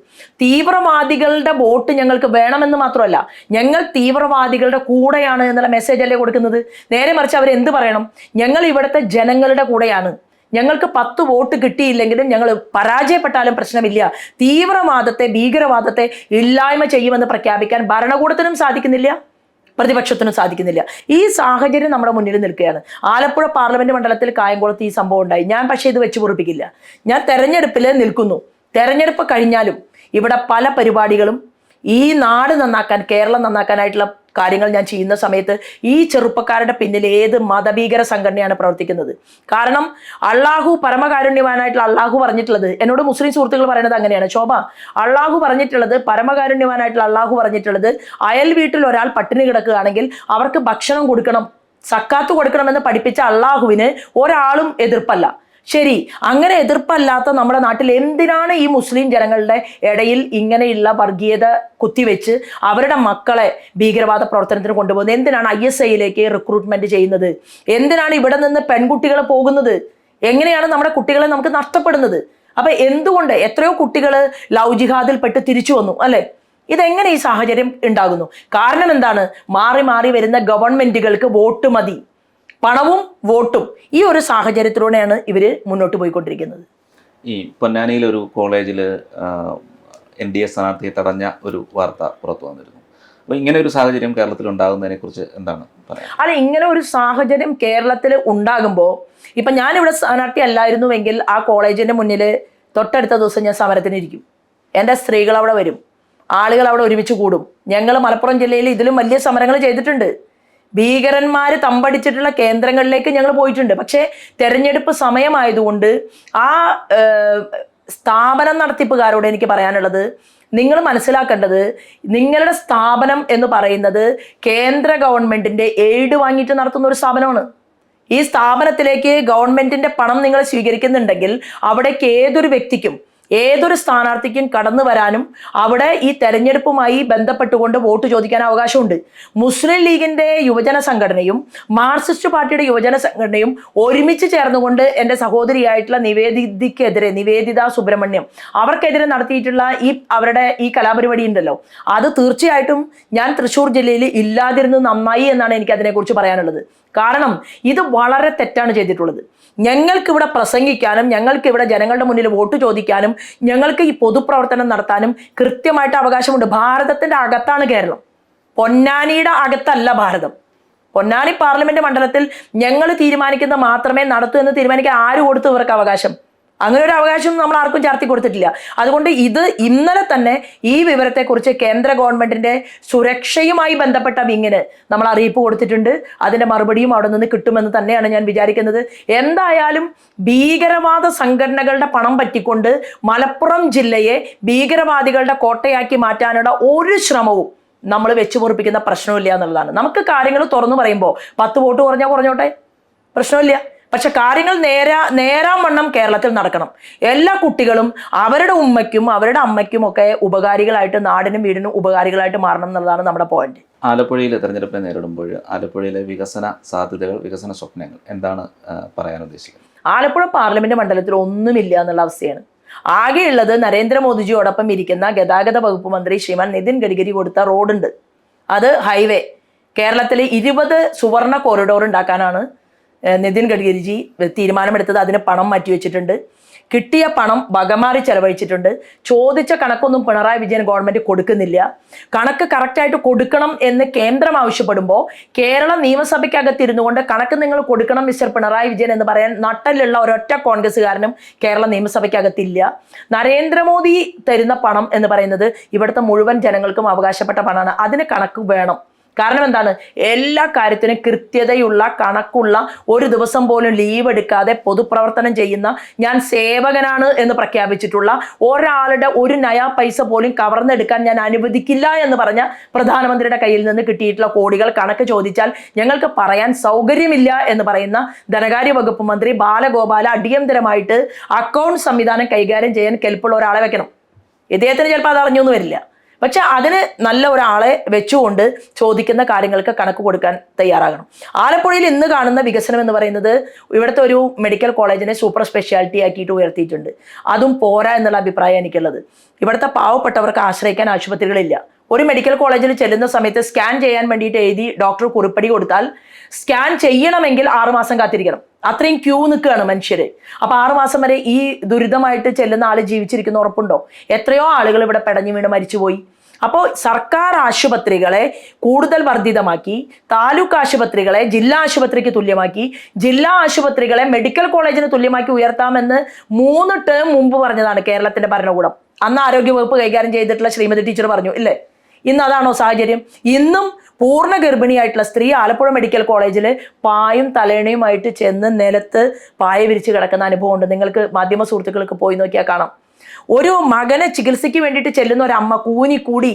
S1: തീവ്രവാദികളുടെ വോട്ട് ഞങ്ങൾക്ക് വേണമെന്ന് മാത്രമല്ല, ഞങ്ങൾ തീവ്രവാദികളുടെ കൂടെയാണ് എന്നുള്ള മെസ്സേജ് അല്ലേ കൊടുക്കുന്നത്? നേരെ മറിച്ച് അവർ എന്ത് പറയണം? ഞങ്ങൾ ഇവിടുത്തെ ജനങ്ങളുടെ കൂടെയാണ്, ഞങ്ങൾക്ക് 10 വോട്ട് കിട്ടിയില്ലെങ്കിലും ഞങ്ങൾ പരാജയപ്പെട്ടാലും പ്രശ്നമില്ല, തീവ്രവാദത്തെ ഭീകരവാദത്തെ ഇല്ലായ്മ ചെയ്യുമെന്ന് പ്രഖ്യാപിക്കാൻ ഭരണകൂടത്തിനും സാധിക്കുന്നില്ല, പ്രതിപക്ഷത്തിനും സാധിക്കുന്നില്ല. ഈ സാഹചര്യം നമ്മുടെ മുന്നിൽ നിൽക്കുകയാണ്. ആലപ്പുഴ പാർലമെന്റ് മണ്ഡലത്തിൽ കായംകുളത്ത് ഈ സംഭവം ഉണ്ടായി. ഞാൻ പക്ഷേ ഇത് വെച്ച് പൊറിപ്പിക്കില്ല. ഞാൻ തെരഞ്ഞെടുപ്പിൽ നിൽക്കുന്നു. തെരഞ്ഞെടുപ്പ് കഴിഞ്ഞാലും ഇവിടെ പല പരിപാടികളും ഈ നാട് നന്നാക്കാൻ, കേരളം നന്നാക്കാനായിട്ടുള്ള കാര്യങ്ങൾ ഞാൻ ചെയ്യുന്ന സമയത്ത് ഈ ചെറുപ്പക്കാരുടെ പിന്നിൽ ഏത് മതഭീകര സംഘടനയാണ് പ്രവർത്തിക്കുന്നത്? കാരണം അള്ളാഹു പരമകാരുണ്യവാനായിട്ടുള്ള അള്ളാഹു പറഞ്ഞിട്ടുള്ളത്, എന്നോട് മുസ്ലിം സുഹൃത്തുക്കൾ പറയുന്നത് അങ്ങനെയാണ്, ശോഭ, അള്ളാഹു പറഞ്ഞിട്ടുള്ളത്, പരമകാരുണ്യവാനായിട്ടുള്ള അള്ളാഹു പറഞ്ഞിട്ടുള്ളത്, അയൽ വീട്ടിൽ ഒരാൾ പട്ടിണി കിടക്കുകയാണെങ്കിൽ അവർക്ക് ഭക്ഷണം കൊടുക്കണം, സക്കാത്ത് കൊടുക്കണമെന്ന് പഠിപ്പിച്ച അള്ളാഹുവിന് ഒരാളും എതിർപ്പല്ല. ശരി, അങ്ങനെ എതിർപ്പല്ലാത്ത നമ്മുടെ നാട്ടിൽ എന്തിനാണ് ഈ മുസ്ലിം ജനങ്ങളുടെ ഇടയിൽ ഇങ്ങനെയുള്ള വർഗീയത കുത്തിവെച്ച് അവരുടെ മക്കളെ ഭീകരവാദ പ്രവർത്തനത്തിന് കൊണ്ടുപോകുന്നത്? എന്തിനാണ് ISIയിലേക്ക് റിക്രൂട്ട്മെന്റ് ചെയ്യുന്നത്? എന്തിനാണ് ഇവിടെ നിന്ന് പെൺകുട്ടികൾ പോകുന്നത്? എങ്ങനെയാണ് നമ്മുടെ കുട്ടികളെ നമുക്ക് നഷ്ടപ്പെടുന്നത്? അപ്പൊ എന്തുകൊണ്ട് എത്രയോ കുട്ടികൾ ലവ് ജിഹാദിൽ പെട്ട് തിരിച്ചു വന്നു അല്ലെ? ഇതെങ്ങനെ ഈ സാഹചര്യം ഉണ്ടാകുന്നു? കാരണം എന്താണ്? മാറി മാറി വരുന്ന ഗവൺമെന്റുകൾക്ക് വോട്ട് മതി, പണവും വോട്ടും. ഈ ഒരു സാഹചര്യത്തിലൂടെയാണ് ഇവർ മുന്നോട്ട് പോയിക്കൊണ്ടിരിക്കുന്നത്.
S2: ഈ പൊന്നാനിയിലെ ഒരു കോളേജിൽ NDA സ്ഥാനാർത്ഥിയെ തടഞ്ഞ ഒരു വാർത്ത പുറത്തു വന്നിരുന്നു. അപ്പോൾ ഇങ്ങനെ ഒരു സാഹചര്യം കേരളത്തിൽ ഉണ്ടാകുന്നതിനെ കുറിച്ച് എന്താണ് പറയുക?
S1: അല്ല, ഇങ്ങനെ ഒരു സാഹചര്യം കേരളത്തിൽ ഉണ്ടാകുമ്പോൾ, ഇപ്പം ഞാനിവിടെ സ്ഥാനാർത്ഥി അല്ലായിരുന്നുവെങ്കിൽ ആ കോളേജിൻ്റെ മുന്നിൽ തൊട്ടടുത്ത ദിവസം ഞാൻ സമരത്തിനിരിക്കും. എൻ്റെ സ്ത്രീകൾ അവിടെ വരും, ആളുകൾ അവിടെ ഒരുമിച്ച് കൂടും. ഞങ്ങൾ മലപ്പുറം ജില്ലയിൽ ഇതിലും വലിയ സമരങ്ങൾ ചെയ്തിട്ടുണ്ട്. ഭീകരന്മാർ തമ്പടിച്ചിട്ടുള്ള കേന്ദ്രങ്ങളിലേക്ക് ഞങ്ങൾ പോയിട്ടുണ്ട്. പക്ഷേ തെരഞ്ഞെടുപ്പ് സമയമായതുകൊണ്ട് ആ സ്ഥാപനം നടത്തിപ്പുകാരോട് എനിക്ക് പറയാനുള്ളത്, നിങ്ങൾ മനസ്സിലാക്കേണ്ടത്, നിങ്ങളുടെ സ്ഥാപനം എന്ന് പറയുന്നത് കേന്ദ്ര ഗവൺമെന്റിന്റെ എയ്ഡ് വാങ്ങിയിട്ട് നടത്തുന്ന ഒരു സ്ഥാപനമാണ്. ഈ സ്ഥാപനത്തിലേക്ക് ഗവൺമെന്റിന്റെ പണം നിങ്ങൾ സ്വീകരിക്കുന്നുണ്ടെങ്കിൽ അവിടേക്ക് ഏതൊരു വ്യക്തിക്കും, ഏതൊരു സ്ഥാനാർത്ഥിക്കും കടന്നു വരാനും അവിടെ ഈ തെരഞ്ഞെടുപ്പുമായി ബന്ധപ്പെട്ടുകൊണ്ട് വോട്ട് ചോദിക്കാൻ അവകാശമുണ്ട്. മുസ്ലിം ലീഗിന്റെ യുവജന സംഘടനയും മാർക്സിസ്റ്റ് പാർട്ടിയുടെ യുവജന സംഘടനയും ഒരുമിച്ച് ചേർന്നുകൊണ്ട് എൻ്റെ സഹോദരിയായിട്ടുള്ള നിവേദിത സുബ്രഹ്മണ്യം അവർക്കെതിരെ നടത്തിയിട്ടുള്ള അവരുടെ ഈ കലാപരിപാടി ഉണ്ടല്ലോ, അത് തീർച്ചയായിട്ടും ഞാൻ തൃശ്ശൂർ ജില്ലയിൽ ഇല്ലാതിരുന്ന് നന്നായി എന്നാണ് എനിക്ക് അതിനെക്കുറിച്ച് പറയാനുള്ളത്. കാരണം ഇത് വളരെ തെറ്റാണ് ചെയ്തിട്ടുള്ളത്. ഞങ്ങൾക്കിവിടെ പ്രസംഗിക്കാനും ഞങ്ങൾക്കിവിടെ ജനങ്ങളുടെ മുന്നിൽ വോട്ട് ചോദിക്കാനും ഞങ്ങൾക്ക് ഈ പൊതുപ്രവർത്തനം നടത്താനും കൃത്യമായിട്ട് അവകാശമുണ്ട്. ഭാരതത്തിന്റെ അകത്താണ് കേരളം. പൊന്നാനിയുടെ അകത്തല്ല ഭാരതം. പൊന്നാനി പാർലമെന്റ് മണ്ഡലത്തിൽ ഞങ്ങൾ തീരുമാനിക്കുന്ന മാത്രമേ നടത്തൂ എന്ന് തീരുമാനിക്കാൻ ആര് കൊടുത്തു ഇവർക്ക് അവകാശം? അങ്ങനെ ഒരു അവകാശം നമ്മൾ ആർക്കും ചാർത്തി കൊടുത്തിട്ടില്ല. അതുകൊണ്ട് ഇത് ഇന്നലെ തന്നെ ഈ വിവരത്തെക്കുറിച്ച് കേന്ദ്ര ഗവൺമെന്റിന്റെ സുരക്ഷയുമായി ബന്ധപ്പെട്ട വിങ്ങിന് നമ്മൾ അറിയിപ്പ് കൊടുത്തിട്ടുണ്ട്. അതിന്റെ മറുപടിയും അവിടെ നിന്ന് കിട്ടുമെന്ന് തന്നെയാണ് ഞാൻ വിചാരിക്കുന്നത്. എന്തായാലും ഭീകരവാദ സംഘടനകളുടെ പണം പറ്റിക്കൊണ്ട് മലപ്പുറം ജില്ലയെ ഭീകരവാദികളുടെ കോട്ടയാക്കി മാറ്റാനുള്ള ഒരു ശ്രമവും നമ്മൾ വെച്ചു പൊറിപ്പിക്കുന്ന പ്രശ്നമില്ല എന്നുള്ളതാണ്. നമുക്ക് കാര്യങ്ങൾ തുറന്നു പറയുമ്പോൾ 10 വോട്ട് കുറഞ്ഞാൽ കുറഞ്ഞോട്ടെ, പ്രശ്നമില്ല. പക്ഷെ കാര്യങ്ങൾ നേരാം വണ്ണം കേരളത്തിൽ നടക്കണം. എല്ലാ കുട്ടികളും അവരുടെ ഉമ്മയ്ക്കും അവരുടെ അമ്മയ്ക്കും ഒക്കെ ഉപകാരികളായിട്ട്, നാടിനും വീടിനും ഉപകാരികളായിട്ട് മാറണം എന്നുള്ളതാണ് നമ്മുടെ പോയിന്റ്.
S2: ആലപ്പുഴയിലെ തെരഞ്ഞെടുപ്പിനെ നേരിടുമ്പോൾ ആലപ്പുഴയിലെ വികസന സാധ്യതകൾ, വികസന സ്വപ്നങ്ങൾ എന്താണ് പറയാൻ ഉദ്ദേശിക്കുന്നത്?
S1: ആലപ്പുഴ പാർലമെന്റ് മണ്ഡലത്തിൽ ഒന്നുമില്ല എന്നുള്ള അവസ്ഥയാണ്. ആകെയുള്ളത് നരേന്ദ്രമോദിജിയോടൊപ്പം ഇരിക്കുന്ന ഗതാഗത വകുപ്പ് മന്ത്രി ശ്രീമാൻ നിതിൻ ഗഡ്കരി കൊടുത്ത റോഡുണ്ട്. അത് ഹൈവേ. കേരളത്തിൽ 20 സുവർണ കോറിഡോർ ഉണ്ടാക്കാനാണ് നിതിൻ ഗഡ്കരിജി തീരുമാനമെടുത്തത്. അതിന് പണം മാറ്റിവെച്ചിട്ടുണ്ട്. കിട്ടിയ പണം വകമാറി ചെലവഴിച്ചിട്ടുണ്ട്. ചോദിച്ച കണക്കൊന്നും പിണറായി വിജയൻ ഗവൺമെന്റ് കൊടുക്കുന്നില്ല. കണക്ക് കറക്റ്റായിട്ട് കൊടുക്കണം എന്ന് കേന്ദ്രം ആവശ്യപ്പെടുമ്പോൾ കേരള നിയമസഭയ്ക്കകത്തിരുന്നു കൊണ്ട് കണക്ക് നിങ്ങൾ കൊടുക്കണം മിസ്റ്റർ പിണറായി വിജയൻ എന്ന് പറയാൻ നട്ടലുള്ള ഒരൊറ്റ കോൺഗ്രസ്സുകാരനും കേരള നിയമസഭയ്ക്കകത്തില്ല. നരേന്ദ്രമോദി തരുന്ന പണം എന്ന് പറയുന്നത് ഇവിടുത്തെ മുഴുവൻ ജനങ്ങൾക്കും അവകാശപ്പെട്ട പണമാണ്. അതിന് കണക്ക് വേണം. കാരണം എന്താണ്? എല്ലാ കാര്യത്തിനും കൃത്യതയുള്ള കണക്കുള്ള, ഒരു ദിവസം പോലും ലീവ് എടുക്കാതെ പൊതുപ്രവർത്തനം ചെയ്യുന്ന, ഞാൻ സേവകനാണ് എന്ന് പ്രഖ്യാപിച്ചിട്ടുള്ള ഒരാളുടെ ഒരു നയാ പൈസ പോലും കവർന്നെടുക്കാൻ ഞാൻ അനുവദിക്കില്ല എന്ന് പറഞ്ഞ പ്രധാനമന്ത്രിയുടെ കയ്യിൽ നിന്ന് കിട്ടിയിട്ടുള്ള കോടികൾ കണക്ക് ചോദിച്ചാൽ ഞങ്ങൾക്ക് പറയാൻ സൗകര്യമില്ല എന്ന് പറയുന്ന ധനകാര്യ വകുപ്പ് മന്ത്രി ബാലഗോപാല അടിയന്തരമായിട്ട് അക്കൗണ്ട് സംവിധാനം കൈകാര്യം ചെയ്യാൻ കെൽപ്പുള്ള ഒരാളെ വെക്കണം. ഇദ്ദേഹത്തിന് ചിലപ്പോൾ അത് അറിഞ്ഞൊന്നും വരില്ല. പക്ഷെ അതിന് നല്ല ഒരാളെ വെച്ചുകൊണ്ട് ചോദിക്കുന്ന കാര്യങ്ങൾക്ക് കണക്ക് കൊടുക്കാൻ തയ്യാറാകണം. ആലപ്പുഴയിൽ ഇന്ന് കാണുന്ന വികസനം എന്ന് പറയുന്നത് ഇവിടുത്തെ ഒരു മെഡിക്കൽ കോളേജിനെ സൂപ്പർ സ്പെഷ്യാലിറ്റി ആക്കിയിട്ട് ഉയർത്തിയിട്ടുണ്ട്. അതും പോരാ എന്നുള്ള അഭിപ്രായം എനിക്കുള്ളത്. ഇവിടുത്തെ പാവപ്പെട്ടവർക്ക് ആശ്രയിക്കാൻ ആശുപത്രികളില്ല. ഒരു മെഡിക്കൽ കോളേജിൽ ചെല്ലുന്ന സമയത്ത് സ്കാൻ ചെയ്യാൻ വേണ്ടിയിട്ട് എഴുതി ഡോക്ടർ കുറിപ്പടി കൊടുത്താൽ സ്കാൻ ചെയ്യണമെങ്കിൽ 6 മാസം കാത്തിരിക്കണം. അത്രയും ക്യൂ നിൽക്കുകയാണ് മനുഷ്യര്. അപ്പൊ 6 മാസം വരെ ഈ ദുരിതമായിട്ട് ചെല്ലുന്ന ആള് ജീവിച്ചിരിക്കുന്ന ഉറപ്പുണ്ടോ? എത്രയോ ആളുകൾ ഇവിടെ പെടഞ്ഞു വീണ് മരിച്ചുപോയി. അപ്പോൾ സർക്കാർ ആശുപത്രികളെ കൂടുതൽ വർദ്ധിതമാക്കി, താലൂക്ക് ആശുപത്രികളെ ജില്ലാ ആശുപത്രിക്ക് തുല്യമാക്കി, ജില്ലാ ആശുപത്രികളെ മെഡിക്കൽ കോളേജിന് തുല്യമാക്കി ഉയർത്താമെന്ന് 3 ടേം മുമ്പ് പറഞ്ഞതാണ് കേരളത്തിന്റെ ഭരണകൂടം. അന്ന് ആരോഗ്യവകുപ്പ് കൈകാര്യം ചെയ്തിട്ടുള്ള ശ്രീമതി ടീച്ചർ പറഞ്ഞു, ഇല്ലേ? ഇന്ന് അതാണോ സാഹചര്യം? ഇന്നും പൂർണ്ണ ഗർഭിണിയായിട്ടുള്ള സ്ത്രീ ആലപ്പുഴ മെഡിക്കൽ കോളേജിൽ പായും തലേണയുമായിട്ട് ചെന്ന് നിലത്ത് പായ വിരിച്ച് കിടക്കുന്ന അനുഭവം ഉണ്ട്. നിങ്ങൾക്ക് മാധ്യമ സുഹൃത്തുക്കൾക്ക് പോയി നോക്കിയാൽ കാണാം. ഒരു മകനെ ചികിത്സയ്ക്ക് വേണ്ടിയിട്ട് ചെല്ലുന്ന ഒരു അമ്മ കൂനിക്കൂടി,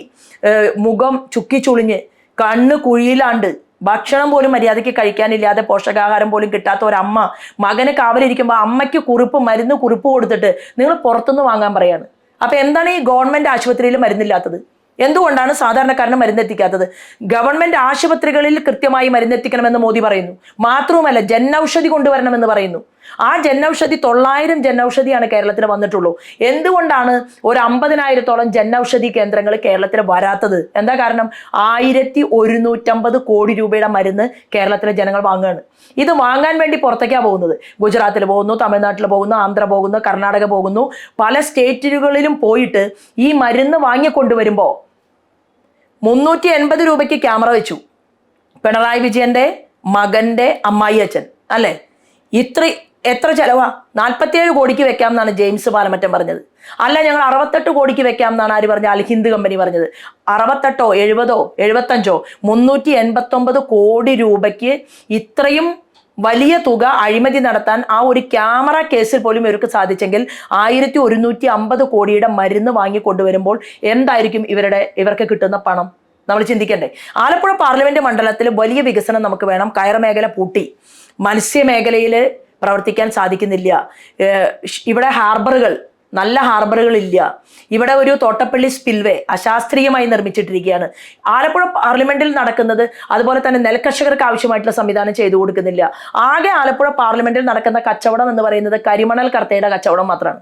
S1: മുഖം ചുക്കി ചുളിഞ്ഞ്, കണ്ണ് കുഴിയിലാണ്ട്, ഭക്ഷണം പോലും മര്യാദയ്ക്ക് കഴിക്കാനില്ലാതെ, പോഷകാഹാരം പോലും കിട്ടാത്ത ഒരമ്മ മകന് കാവലിരിക്കുമ്പോൾ അമ്മയ്ക്ക് മരുന്ന് കുറിപ്പ് കൊടുത്തിട്ട് നിങ്ങൾ പുറത്തുനിന്ന് വാങ്ങാൻ പറയാണ്. അപ്പൊ എന്താണ് ഈ ഗവൺമെന്റ് ആശുപത്രിയിൽ മരുന്നില്ലാത്തത്? എന്തുകൊണ്ടാണ് സാധാരണക്കാരന് മരുന്നെത്തിക്കാത്തത്? ഗവൺമെന്റ് ആശുപത്രികളിൽ കൃത്യമായി മരുന്നെത്തിക്കണമെന്ന് മോദി പറയുന്നു. മാത്രവുമല്ല ജനൌഷധി കൊണ്ടുവരണമെന്ന് പറയുന്നു. ആ ജനൌഷധി 900 ജനൌഷധിയാണ് കേരളത്തിൽ വന്നിട്ടുള്ളൂ. എന്തുകൊണ്ടാണ് ഒരു 50,000-ഓളം ജനൌഷധി കേന്ദ്രങ്ങൾ കേരളത്തിൽ വരാത്തത്? എന്താ കാരണം? 1150 കോടി രൂപയുടെ മരുന്ന് കേരളത്തിലെ ജനങ്ങൾ വാങ്ങുകയാണ്. ഇത് വാങ്ങാൻ വേണ്ടി പുറത്തേക്കാണ് പോകുന്നത്. ഗുജറാത്തിൽ പോകുന്നു, തമിഴ്നാട്ടിൽ പോകുന്നു, ആന്ധ്ര പോകുന്നു, കർണാടക പോകുന്നു. പല സ്റ്റേറ്റുകളിലും പോയിട്ട് ഈ മരുന്ന് വാങ്ങിക്കൊണ്ടുവരുമ്പോൾ 380 രൂപയ്ക്ക് ക്യാമറ വെച്ചു പിണറായി വിജയന്റെ മകന്റെ അമ്മായി അച്ഛൻ, അല്ലേ? എത്ര ചെലവാ? 47 കോടിക്ക് വെക്കാം എന്നാണ് ജെയിംസ് പാലമറ്റം പറഞ്ഞത്. അല്ല, ഞങ്ങൾ 68 കോടിക്ക് വെക്കാം എന്നാണ് ആര് പറഞ്ഞ? അൽഹിന്ദ് കമ്പനി പറഞ്ഞത്. 68ഓ 70ഓ 75ഓ 389 കോടി രൂപയ്ക്ക് ഇത്രയും വലിയ തുക അഴിമതി നടത്താൻ ആ ഒരു ക്യാമറ കേസിൽ പോലും ഇവർക്ക് സാധിച്ചെങ്കിൽ 1150 കോടിയുടെ മരുന്ന് വാങ്ങിക്കൊണ്ടുവരുമ്പോൾ എന്തായിരിക്കും ഇവർക്ക് കിട്ടുന്ന പണം? നമ്മൾ ചിന്തിക്കണ്ടേ? ആലപ്പുഴ പാർലമെന്റ് മണ്ഡലത്തിൽ വലിയ വികസനം നമുക്ക് വേണം. കയർ മേഖല പൂട്ടി, മത്സ്യമേഖലയിൽ പ്രവർത്തിക്കാൻ സാധിക്കുന്നില്ല. ഇവിടെ നല്ല ഹാർബറുകൾ ഇല്ല. ഇവിടെ ഒരു തോട്ടപ്പള്ളി സ്പിൽവേ അശാസ്ത്രീയമായി നിർമ്മിച്ചിട്ടിരിക്കുകയാണ്. ആലപ്പുഴ പാർലമെന്റിൽ നടക്കുന്നത് അതുപോലെ തന്നെ നെൽകർഷകർക്ക് ആവശ്യമായിട്ടുള്ള സംവിധാനം ചെയ്തു കൊടുക്കുന്നില്ല. ആകെ ആലപ്പുഴ പാർലമെന്റിൽ നടക്കുന്ന കച്ചവടം എന്ന് പറയുന്നത് കരിമണൽ കർത്തയുടെ കച്ചവടം മാത്രമാണ്.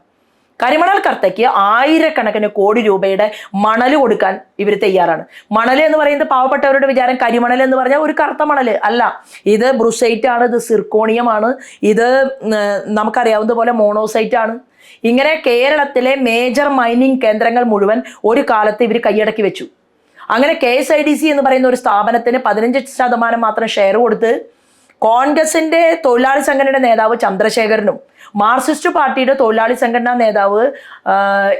S1: കരിമണൽ കർത്തയ്ക്ക് 1000 കോടി രൂപയുടെ മണൽ കൊടുക്കാൻ ഇവർ തയ്യാറാണ്. മണൽ എന്ന് പറയുന്നത് പാവപ്പെട്ടവരുടെ വിചാരം കരിമണൽ എന്ന് പറഞ്ഞാൽ ഒരു കറുത്ത മണൽ അല്ല. ഇത് ബ്രൂസൈറ്റ് ആണ്, ഇത് സിർക്കോണിയമാണ്, ഇത് നമുക്കറിയാവുന്ന പോലെ മോണോസൈറ്റ് ആണ്. ഇങ്ങനെ കേരളത്തിലെ മേജർ മൈനിങ് കേന്ദ്രങ്ങൾ മുഴുവൻ ഒരു കാലത്ത് ഇവർ കൈയടക്കി വെച്ചു. അങ്ങനെ KSIDC എന്ന് പറയുന്ന ഒരു സ്ഥാപനത്തിന് 15% മാത്രം ഷെയർ കൊടുത്ത് കോൺഗ്രസിന്റെ തൊഴിലാളി സംഘടനയുടെ നേതാവ് ചന്ദ്രശേഖരനും മാർക്സിസ്റ്റ് പാർട്ടിയുടെ തൊഴിലാളി സംഘടനാ നേതാവ്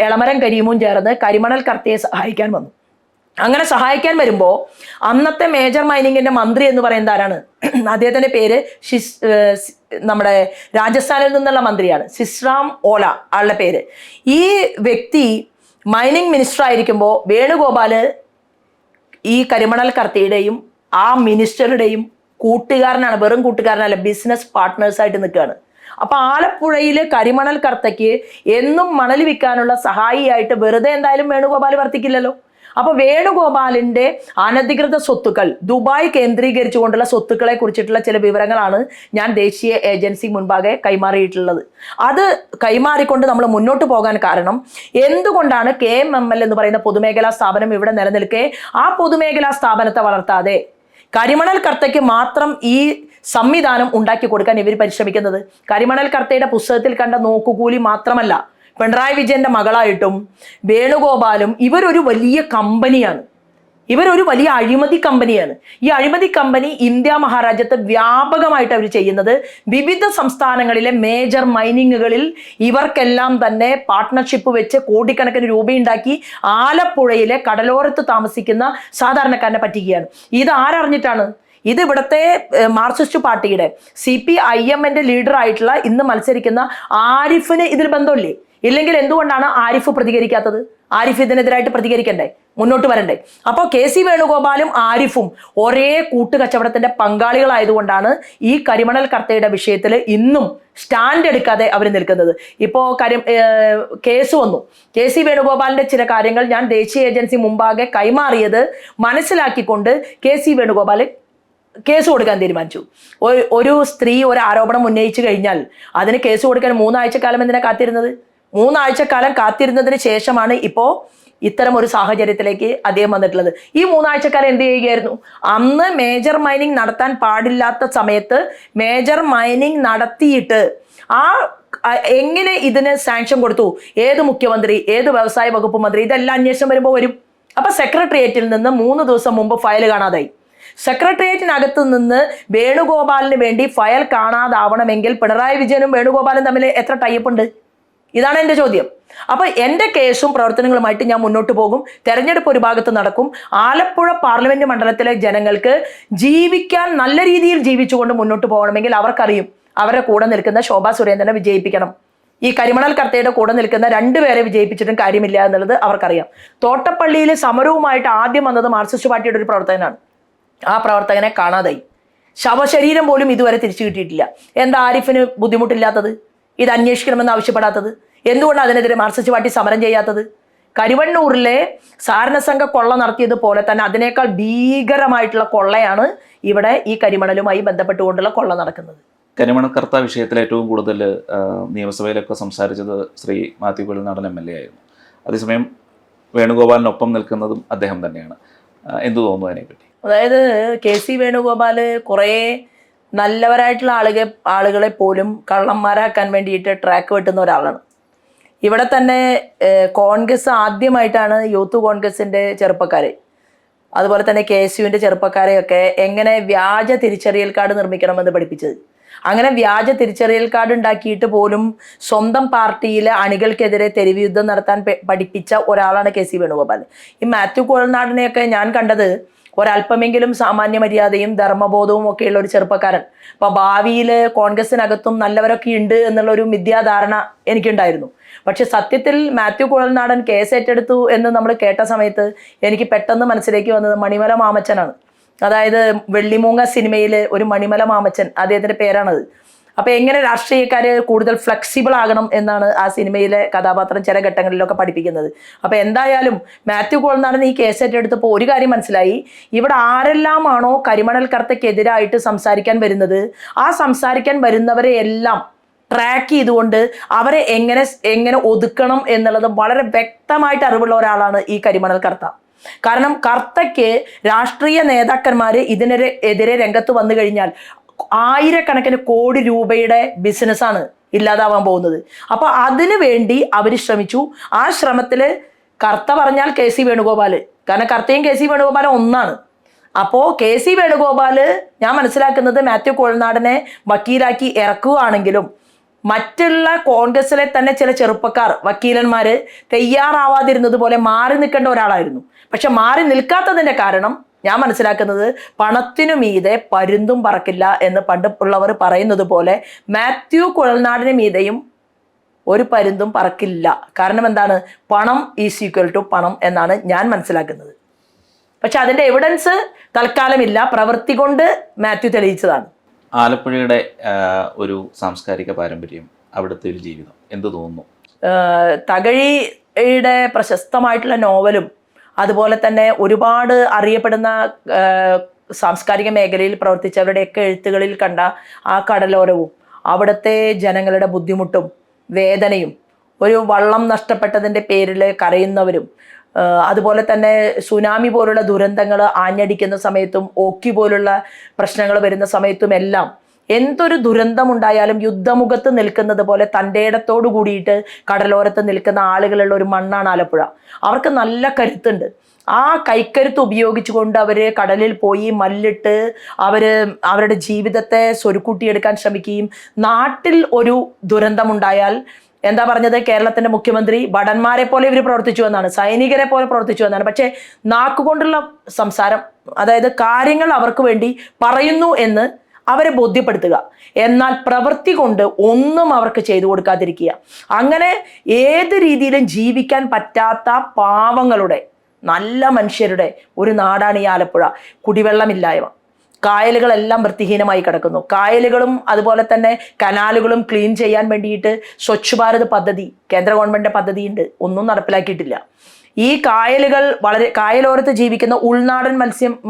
S1: എളമരം കരീമും ചേർന്ന് കരിമണൽ കർത്തയെ സഹായിക്കാൻ വന്നു. അങ്ങനെ സഹായിക്കാൻ വരുമ്പോൾ അന്നത്തെ മേജർ മൈനിങ്ങിന്റെ മന്ത്രി എന്ന് പറയുന്നത് ആരാണ്? അദ്ദേഹത്തിന്റെ പേര് നമ്മുടെ രാജസ്ഥാനിൽ നിന്നുള്ള മന്ത്രിയാണ്, ശിശ്രാം ഓല ആളുടെ പേര്. ഈ വ്യക്തി മൈനിങ് മിനിസ്റ്റർ ആയിരിക്കുമ്പോൾ വേണുഗോപാല് ഈ കരിമണൽ കർത്തയുടെയും ആ മിനിസ്റ്ററുടെയും കൂട്ടുകാരനാണ്, വെറും കൂട്ടുകാരനല്ല, ബിസിനസ് പാർട്ട്നേഴ്സായിട്ട് നിൽക്കുകയാണ്. അപ്പൊ ആലപ്പുഴയിൽ കരിമണൽ കർത്തയ്ക്ക് എന്നും മണൽ വിൽക്കാനുള്ള സഹായിയായിട്ട് വെറുതെ എന്തായാലും വേണുഗോപാൽ വർത്തിക്കില്ലല്ലോ. അപ്പൊ വേണുഗോപാലിന്റെ അനധികൃത സ്വത്തുക്കൾ, ദുബായ് കേന്ദ്രീകരിച്ചുകൊണ്ടുള്ള സ്വത്തുക്കളെ കുറിച്ചിട്ടുള്ള ചില വിവരങ്ങളാണ് ഞാൻ ദേശീയ ഏജൻസി മുൻപാകെ കൈമാറിയിട്ടുള്ളത്. അത് കൈമാറിക്കൊണ്ട് നമ്മൾ മുന്നോട്ട് പോകാൻ കാരണം എന്തുകൊണ്ടാണ് KMML എന്ന് പറയുന്ന പൊതുമേഖലാ സ്ഥാപനം ഇവിടെ നിലനിൽക്കെ ആ പൊതുമേഖലാ സ്ഥാപനത്തെ വളർത്താതെ കരിമണൽ കർത്തയ്ക്ക് മാത്രം ഈ സംവിധാനം ഉണ്ടാക്കി കൊടുക്കാൻ ഇവർ പരിശ്രമിക്കുന്നത്? കരിമണൽ കർത്തയുടെ പുസ്തകത്തിൽ കണ്ട നോക്കുകൂലി മാത്രമല്ല, പിണറായി വിജയന്റെ മകളായിട്ടും വേണുഗോപാലും ഇവരൊരു വലിയ കമ്പനിയാണ്, ഇവരൊരു വലിയ അഴിമതി കമ്പനിയാണ്. ഈ അഴിമതി കമ്പനി ഇന്ത്യ മഹാരാജ്യത്ത് വ്യാപകമായിട്ട് അവർ ചെയ്യുന്നത് വിവിധ സംസ്ഥാനങ്ങളിലെ മേജർ മൈനിങ്ങുകളിൽ ഇവർക്കെല്ലാം തന്നെ പാർട്ട്ണർഷിപ്പ് വെച്ച് കോടിക്കണക്കിന് രൂപയുണ്ടാക്കി ആലപ്പുഴയിലെ കടലോരത്ത് താമസിക്കുന്ന സാധാരണക്കാരനെ പറ്റിക്കുകയാണ്. ഇത് ആരറിഞ്ഞിട്ടാണ്? ഇത് ഇവിടുത്തെ മാർക്സിസ്റ്റ് പാർട്ടിയുടെ CPIMന്റെ ലീഡർ ആയിട്ടുള്ള ഇന്ന് മത്സരിക്കുന്ന ആരിഫിന് ഇതിൽ ബന്ധമില്ലേ? ഇല്ലെങ്കിൽ എന്തുകൊണ്ടാണ് ആരിഫ് പ്രതികരിക്കാത്തത്? ആരിഫ് ഇതിനെതിരായിട്ട് പ്രതികരിക്കണ്ടേ, മുന്നോട്ട് വരണ്ടേ? അപ്പോൾ KC വേണുഗോപാലും ആരിഫും ഒരേ കൂട്ടുകച്ചവടത്തിന്റെ പങ്കാളികളായതുകൊണ്ടാണ് ഈ കരിമണൽ കർത്തയുടെ വിഷയത്തിൽ ഇന്നും സ്റ്റാൻഡ് എടുക്കാതെ അവർ നിൽക്കുന്നത്. ഇപ്പോൾ കേസ് വന്നു. KC വേണുഗോപാലിന്റെ ചില കാര്യങ്ങൾ ഞാൻ ദേശീയ ഏജൻസി മുമ്പാകെ കൈമാറിയത് മനസ്സിലാക്കിക്കൊണ്ട് KC വേണുഗോപാൽ കേസ് കൊടുക്കാൻ തീരുമാനിച്ചു. ഒരു സ്ത്രീ ഒരു ആരോപണം ഉന്നയിച്ചു കഴിഞ്ഞാൽ അതിന് കേസ് കൊടുക്കാൻ 3 ആഴ്ചക്കാലം എന്തിനാ കാത്തിരുന്നത്? 3 ആഴ്ചക്കാലം കാത്തിരുന്നതിന് ശേഷമാണ് ഇപ്പോൾ ഇത്തരം ഒരു സാഹചര്യത്തിലേക്ക് അദ്ദേഹം വന്നിട്ടുള്ളത്. ഈ 3 ആഴ്ചക്കാലം എന്ത് ചെയ്യുകയായിരുന്നു? അന്ന് മേജർ മൈനിങ് നടത്താൻ പാടില്ലാത്ത സമയത്ത് മേജർ മൈനിങ് നടത്തിയിട്ട് എങ്ങനെ ഇതിന് സാങ്ഷൻ കൊടുത്തു? ഏത് മുഖ്യമന്ത്രി, ഏത് വ്യവസായ വകുപ്പ് മന്ത്രി, ഇതെല്ലാം അന്വേഷണം വരുമ്പോൾ വരും. അപ്പൊ സെക്രട്ടേറിയറ്റിൽ നിന്ന് 3 ദിവസം മുമ്പ് ഫയൽ കാണാതായി. സെക്രട്ടേറിയറ്റിനകത്ത് നിന്ന് വേണുഗോപാലിന് വേണ്ടി ഫയൽ കാണാതാവണമെങ്കിൽ പിണറായി വിജയനും വേണുഗോപാലും തമ്മിൽ എത്ര ടൈപ്പ് ഉണ്ട്? ഇതാണ് എൻ്റെ ചോദ്യം. അപ്പൊ എൻ്റെ കേസും പ്രവർത്തനങ്ങളുമായിട്ട് ഞാൻ മുന്നോട്ട് പോകും. തെരഞ്ഞെടുപ്പ് ഒരു ഭാഗത്ത് നടക്കും. ആലപ്പുഴ പാർലമെന്റ് മണ്ഡലത്തിലെ ജനങ്ങൾക്ക് ജീവിക്കാൻ, നല്ല രീതിയിൽ ജീവിച്ചുകൊണ്ട് മുന്നോട്ട് പോകണമെങ്കിൽ അവർക്കറിയും അവരുടെ കൂടെ നിൽക്കുന്ന ശോഭാ സുരേന്ദ്രനെ വിജയിപ്പിക്കണം. ഈ കരിമണൽ കർത്തയുടെ കൂടെ നിൽക്കുന്ന 2 പേരെ വിജയിപ്പിച്ചിട്ടും കാര്യമില്ല എന്നുള്ളത് അവർക്കറിയാം. തോട്ടപ്പള്ളിയിൽ സമരവുമായിട്ട് ആദ്യം വന്നത് മാർക്സിസ്റ്റ് പാർട്ടിയുടെ ഒരു പ്രവർത്തകനാണ്. ആ പ്രവർത്തകനെ കാണാതായി. ശവശരീരം പോലും ഇതുവരെ തിരിച്ചു കിട്ടിയിട്ടില്ല. എന്താ ആരിഫിന് ബുദ്ധിമുട്ടില്ലാത്തത്? ഇത് അന്വേഷിക്കണമെന്ന് ആവശ്യപ്പെടാത്തത്? എന്തുകൊണ്ടാണ് അതിനെതിരെ മാർക്സിസ്റ്റ് പാർട്ടി സമരം ചെയ്യാത്തത്? കരുവണ്ണൂരിലെ സാരണസംഘ കൊള്ള നടത്തിയതുപോലെ തന്നെ അതിനേക്കാൾ ഭീകരമായിട്ടുള്ള കൊള്ളയാണ് ഇവിടെ ഈ കരിമണലുമായി ബന്ധപ്പെട്ടുകൊണ്ടുള്ള കൊള്ള നടക്കുന്നത്.
S2: കരിമണൽ കർത്ത വിഷയത്തിൽ ഏറ്റവും കൂടുതൽ നിയമസഭയിലൊക്കെ സംസാരിച്ചത് ശ്രീ മാത്യു കുഴൽനാടൻ MLA ആയിരുന്നു. അതേസമയം വേണുഗോപാലിനൊപ്പം നിൽക്കുന്നതും അദ്ദേഹം തന്നെയാണ്. എന്തു തോന്നുന്നു അതിനെപ്പറ്റി?
S1: അതായത് KC വേണുഗോപാൽ കുറേ നല്ലവരായിട്ടുള്ള ആളുകളെ പോലും കള്ളന്മാരാക്കാൻ വേണ്ടിയിട്ട് ട്രാക്ക് വെട്ടുന്ന ഒരാളാണ്. ഇവിടെ തന്നെ കോൺഗ്രസ് ആദ്യമായിട്ടാണ് യൂത്ത് കോൺഗ്രസിൻ്റെ ചെറുപ്പക്കാരെ, അതുപോലെ തന്നെ KSUവിൻ്റെ ചെറുപ്പക്കാരെയൊക്കെ എങ്ങനെ വ്യാജ തിരിച്ചറിയൽ കാർഡ് നിർമ്മിക്കണമെന്ന് പഠിപ്പിച്ചത്. അങ്ങനെ വ്യാജ തിരിച്ചറിയൽ കാർഡ് ഉണ്ടാക്കിയിട്ട് പോലും സ്വന്തം പാർട്ടിയിലെ അണികൾക്കെതിരെ തെരുവ് യുദ്ധം നടത്താൻ പഠിപ്പിച്ച ഒരാളാണ് KC വേണുഗോപാൽ. ഈ മാത്യു കുഴൽനാടനെയൊക്കെ ഞാൻ കണ്ടത് ഒരല്പമെങ്കിലും സാമാന്യ മര്യാദയും ധർമ്മബോധവും ഒക്കെയുള്ള ഒരു ചെറുപ്പക്കാരൻ. അപ്പൊ ഭാവിയിൽ കോൺഗ്രസിനകത്തും നല്ലവരൊക്കെ ഉണ്ട് എന്നുള്ളൊരു മിഥ്യാധാരണ എനിക്കുണ്ടായിരുന്നു. പക്ഷെ സത്യത്തിൽ മാത്യു കുഴൽനാടൻ കേസ് ഏറ്റെടുത്തു എന്ന് നമ്മൾ കേട്ട സമയത്ത് എനിക്ക് പെട്ടെന്ന് മനസ്സിലേക്ക് വന്നത് മണിമല മാമച്ചനാണ്. അതായത് വെള്ളിമൂങ്ങ സിനിമയിൽ ഒരു മണിമല മാമച്ചൻ, അദ്ദേഹത്തിന്റെ പേരാണത്. അപ്പൊ എങ്ങനെ രാഷ്ട്രീയക്കാര് കൂടുതൽ ഫ്ലെക്സിബിൾ ആകണം എന്നാണ് ആ സിനിമയിലെ കഥാപാത്രം ചില ഘട്ടങ്ങളിലൊക്കെ പഠിപ്പിക്കുന്നത്. അപ്പൊ എന്തായാലും മാത്യു കുഴൽനാടൻ ഈ കേസ് ഏറ്റെടുത്തപ്പോൾ ഒരു കാര്യം മനസ്സിലായി. ഇവിടെ ആരെല്ലാമാണോ കരിമണൽ കർത്തയ്ക്കെതിരായിട്ട് സംസാരിക്കാൻ വരുന്നത്, ആ സംസാരിക്കാൻ വരുന്നവരെ എല്ലാം ട്രാക്ക് ചെയ്തുകൊണ്ട് അവരെ എങ്ങനെ ഒതുക്കണം എന്നുള്ളത് വളരെ വ്യക്തമായിട്ട് അറിവുള്ള ഒരാളാണ് ഈ കരിമണൽ കർത്ത. കാരണം കർത്തയ്ക്ക് രാഷ്ട്രീയ നേതാക്കന്മാർ ഇതിനെതിരെ രംഗത്ത് വന്നു കഴിഞ്ഞാൽ ആയിരക്കണക്കിന് കോടി രൂപയുടെ ബിസിനസ്സാണ് ഇല്ലാതാവാൻ പോകുന്നത്. അപ്പൊ അതിനു വേണ്ടി അവർ ശ്രമിച്ചു. ആ ശ്രമത്തില് കർത്ത പറഞ്ഞാൽ KC വേണുഗോപാൽ, കാരണം കർത്തയും കെ സി വേണുഗോപാലും ഒന്നാണ്. അപ്പോൾ കെ സി വേണുഗോപാൽ ഞാൻ മനസ്സിലാക്കുന്നത് മാത്യു കുഴൽനാടനെ വക്കീലാക്കി ഇറക്കുകയാണെങ്കിലും മറ്റുള്ള കോൺഗ്രസിലെ തന്നെ ചില ചെറുപ്പക്കാർ വക്കീലന്മാർ തയ്യാറാവാതിരുന്നത് പോലെ മാറി നിൽക്കേണ്ട ഒരാളായിരുന്നു. പക്ഷെ മാറി നിൽക്കാത്തതിൻ്റെ കാരണം ഞാൻ മനസ്സിലാക്കുന്നത് പണത്തിനു മീതെ പരുന്തും പറക്കില്ല എന്ന് പണ്ട് ഉള്ളവർ പറയുന്നത് പോലെ മാത്യു കുഴൽനാടിന് മീതെയും ഒരു പരുന്തും പറക്കില്ല. കാരണം എന്താണ്? പണം ഈസ് ഈക്വൽ ടു പണം എന്നാണ് ഞാൻ മനസ്സിലാക്കുന്നത്. പക്ഷെ അതിൻ്റെ എവിഡൻസ് തൽക്കാലമില്ല, പ്രവൃത്തി കൊണ്ട് മാത്യു തെളിയിച്ചതാണ്.
S2: ആലപ്പുഴയുടെ ഒരു സാംസ്കാരിക പാരമ്പര്യം, അവിടുത്തെ ഒരു ജീവിതം എന്ത് തോന്നുന്നു?
S1: തകഴിയുടെ പ്രശസ്തമായിട്ടുള്ള നോവലും അതുപോലെ തന്നെ ഒരുപാട് അറിയപ്പെടുന്ന സാംസ്കാരിക മേഖലയിൽ പ്രവർത്തിച്ചവരുടെയൊക്കെ എഴുത്തുകളിൽ കണ്ട ആ കടലോരവും അവിടുത്തെ ജനങ്ങളുടെ ബുദ്ധിമുട്ടും വേദനയും, ഒരു വള്ളം നഷ്ടപ്പെട്ടതിൻ്റെ പേരിൽ കരയുന്നവരും, അതുപോലെ തന്നെ സുനാമി പോലുള്ള ദുരന്തങ്ങൾ ആഞ്ഞടിക്കുന്ന സമയത്തും ഓക്കി പോലുള്ള പ്രശ്നങ്ങൾ വരുന്ന സമയത്തും എല്ലാം എന്തൊരു ദുരന്തമുണ്ടായാലും യുദ്ധമുഖത്ത് നിൽക്കുന്നത് പോലെ തൻ്റെ ഇടത്തോടു കൂടിയിട്ട് കടലോരത്ത് നിൽക്കുന്ന ആളുകളുള്ള ഒരു മണ്ണാണ് ആലപ്പുഴ. അവർക്ക് നല്ല കരുത്തുണ്ട്. ആ കൈക്കരുത്ത് ഉപയോഗിച്ചുകൊണ്ട് അവർ കടലിൽ പോയി മല്ലിട്ട് അവരുടെ ജീവിതത്തെ സ്വരുക്കൂട്ടിയെടുക്കാൻ ശ്രമിക്കുകയും നാട്ടിൽ ഒരു ദുരന്തമുണ്ടായാൽ എന്താ പറഞ്ഞത്, കേരളത്തിന്റെ മുഖ്യമന്ത്രി ഭടന്മാരെ പോലെ ഇവർ പ്രവർത്തിച്ചു എന്നാണ്, സൈനികരെ പോലെ പ്രവർത്തിച്ചു എന്നാണ്. പക്ഷെ നാക്കുകൊണ്ടുള്ള സംസാരം, അതായത് കാര്യങ്ങൾ അവർക്ക് വേണ്ടി പറയുന്നു എന്ന് അവരെ ബോധ്യപ്പെടുത്തുക, എന്നാൽ പ്രവൃത്തി കൊണ്ട് ഒന്നും അവർക്ക് ചെയ്തു കൊടുക്കാതിരിക്കുക. അങ്ങനെ ഏത് രീതിയിലും ജീവിക്കാൻ പറ്റാത്ത പാവങ്ങളുടെ, നല്ല മനുഷ്യരുടെ ഒരു നാടാണ് ഈ ആലപ്പുഴ. കുടിവെള്ളമില്ലായ്മ, കായലുകളെല്ലാം വൃത്തിഹീനമായി കിടക്കുന്നു. കായലുകളും അതുപോലെ തന്നെ കനാലുകളും ക്ലീൻ ചെയ്യാൻ വേണ്ടിയിട്ട് സ്വച്ഛ് ഭാരത് പദ്ധതി, കേന്ദ്ര ഗവൺമെന്റിന്റെ പദ്ധതിയുണ്ട്, ഒന്നും നടപ്പിലാക്കിയിട്ടില്ല. ഈ കായലുകൾ കായലോരത്ത് ജീവിക്കുന്ന ഉൾനാടൻ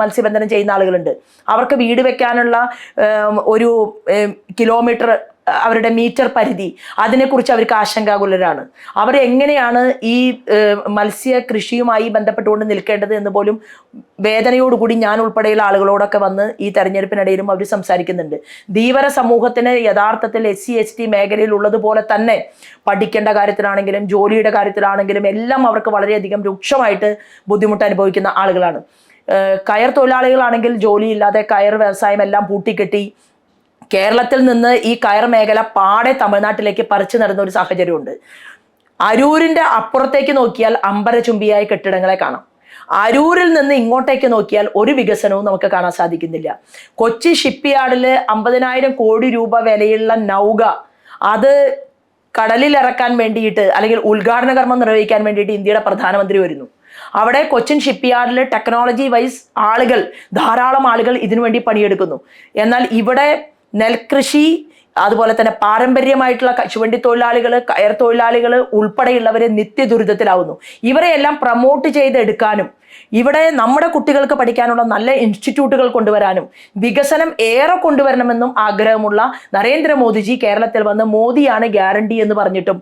S1: മത്സ്യബന്ധനം ചെയ്യുന്ന ആളുകളുണ്ട്. അവർക്ക് വീട് വെക്കാനുള്ള ഒരു കിലോമീറ്റർ, അവരുടെ മീറ്റർ പരിധി, അതിനെക്കുറിച്ച് അവർക്ക് ആശങ്കാകുലരാണ്. അവർ എങ്ങനെയാണ് ഈ മത്സ്യ കൃഷിയുമായി ബന്ധപ്പെട്ടുകൊണ്ട് നിൽക്കേണ്ടത് എന്ന് പോലും വേദനയോടുകൂടി ഞാൻ ഉൾപ്പെടെയുള്ള ആളുകളോടൊക്കെ വന്ന് ഈ തെരഞ്ഞെടുപ്പിനിടയിലും അവർ സംസാരിക്കുന്നുണ്ട്. ധീവര സമൂഹത്തിന് യഥാർത്ഥത്തിൽ SC/ST മേഖലയിൽ ഉള്ളതുപോലെ തന്നെ പഠിക്കേണ്ട കാര്യത്തിലാണെങ്കിലും ജോലിയുടെ കാര്യത്തിലാണെങ്കിലും എല്ലാം അവർക്ക് വളരെയധികം രൂക്ഷമായിട്ട് ബുദ്ധിമുട്ട് അനുഭവിക്കുന്ന ആളുകളാണ്. കയർ തൊഴിലാളികളാണെങ്കിൽ ജോലിയില്ലാതെ കയർ വ്യവസായം എല്ലാം പൂട്ടിക്കെട്ടി കേരളത്തിൽ നിന്ന് ഈ കയർ മേഖല പാടെ തമിഴ്നാട്ടിലേക്ക് പറിച്ചു നടന്ന ഒരു സാഹചര്യമുണ്ട്. അരൂരിന്റെ അപ്പുറത്തേക്ക് നോക്കിയാൽ അമ്പരചുംബിയായ കെട്ടിടങ്ങളെ കാണാം. അരൂരിൽ നിന്ന് ഇങ്ങോട്ടേക്ക് നോക്കിയാൽ ഒരു വികസനവും നമുക്ക് കാണാൻ സാധിക്കുന്നില്ല. കൊച്ചി ഷിപ്പ്യാർഡിൽ 50,000 കോടി രൂപ വിലയുള്ള നൗക അത് കടലിൽ ഇറക്കാൻ വേണ്ടിയിട്ട് അല്ലെങ്കിൽ ഉദ്ഘാടന കർമ്മം നിർവഹിക്കാൻ വേണ്ടിയിട്ട് ഇന്ത്യയുടെ പ്രധാനമന്ത്രി വരുന്നു. അവിടെ കൊച്ചിൻ ഷിപ്പ്യാർഡിൽ ടെക്നോളജി വൈസ് ധാരാളം ആളുകൾ ഇതിനുവേണ്ടി പണിയെടുക്കുന്നു. എന്നാൽ ഇവിടെ നെൽകൃഷി, അതുപോലെ തന്നെ പാരമ്പര്യമായിട്ടുള്ള കശുവണ്ടി തൊഴിലാളികൾ, കയർ തൊഴിലാളികൾ ഉൾപ്പെടെയുള്ളവരെ നിത്യദുരിതത്തിലാവുന്നു. ഇവരെയെല്ലാം പ്രൊമോട്ട് ചെയ്തെടുക്കാനും ഇവിടെ നമ്മുടെ കുട്ടികൾക്ക് പഠിക്കാനുള്ള നല്ല ഇൻസ്റ്റിറ്റ്യൂട്ടുകൾ കൊണ്ടുവരാനും വികസനം ഏറെ കൊണ്ടുവരണമെന്നും ആഗ്രഹമുള്ള നരേന്ദ്രമോദിജി കേരളത്തിൽ വന്ന് മോദിയാണ് ഗ്യാരണ്ടി എന്ന് പറഞ്ഞിട്ടും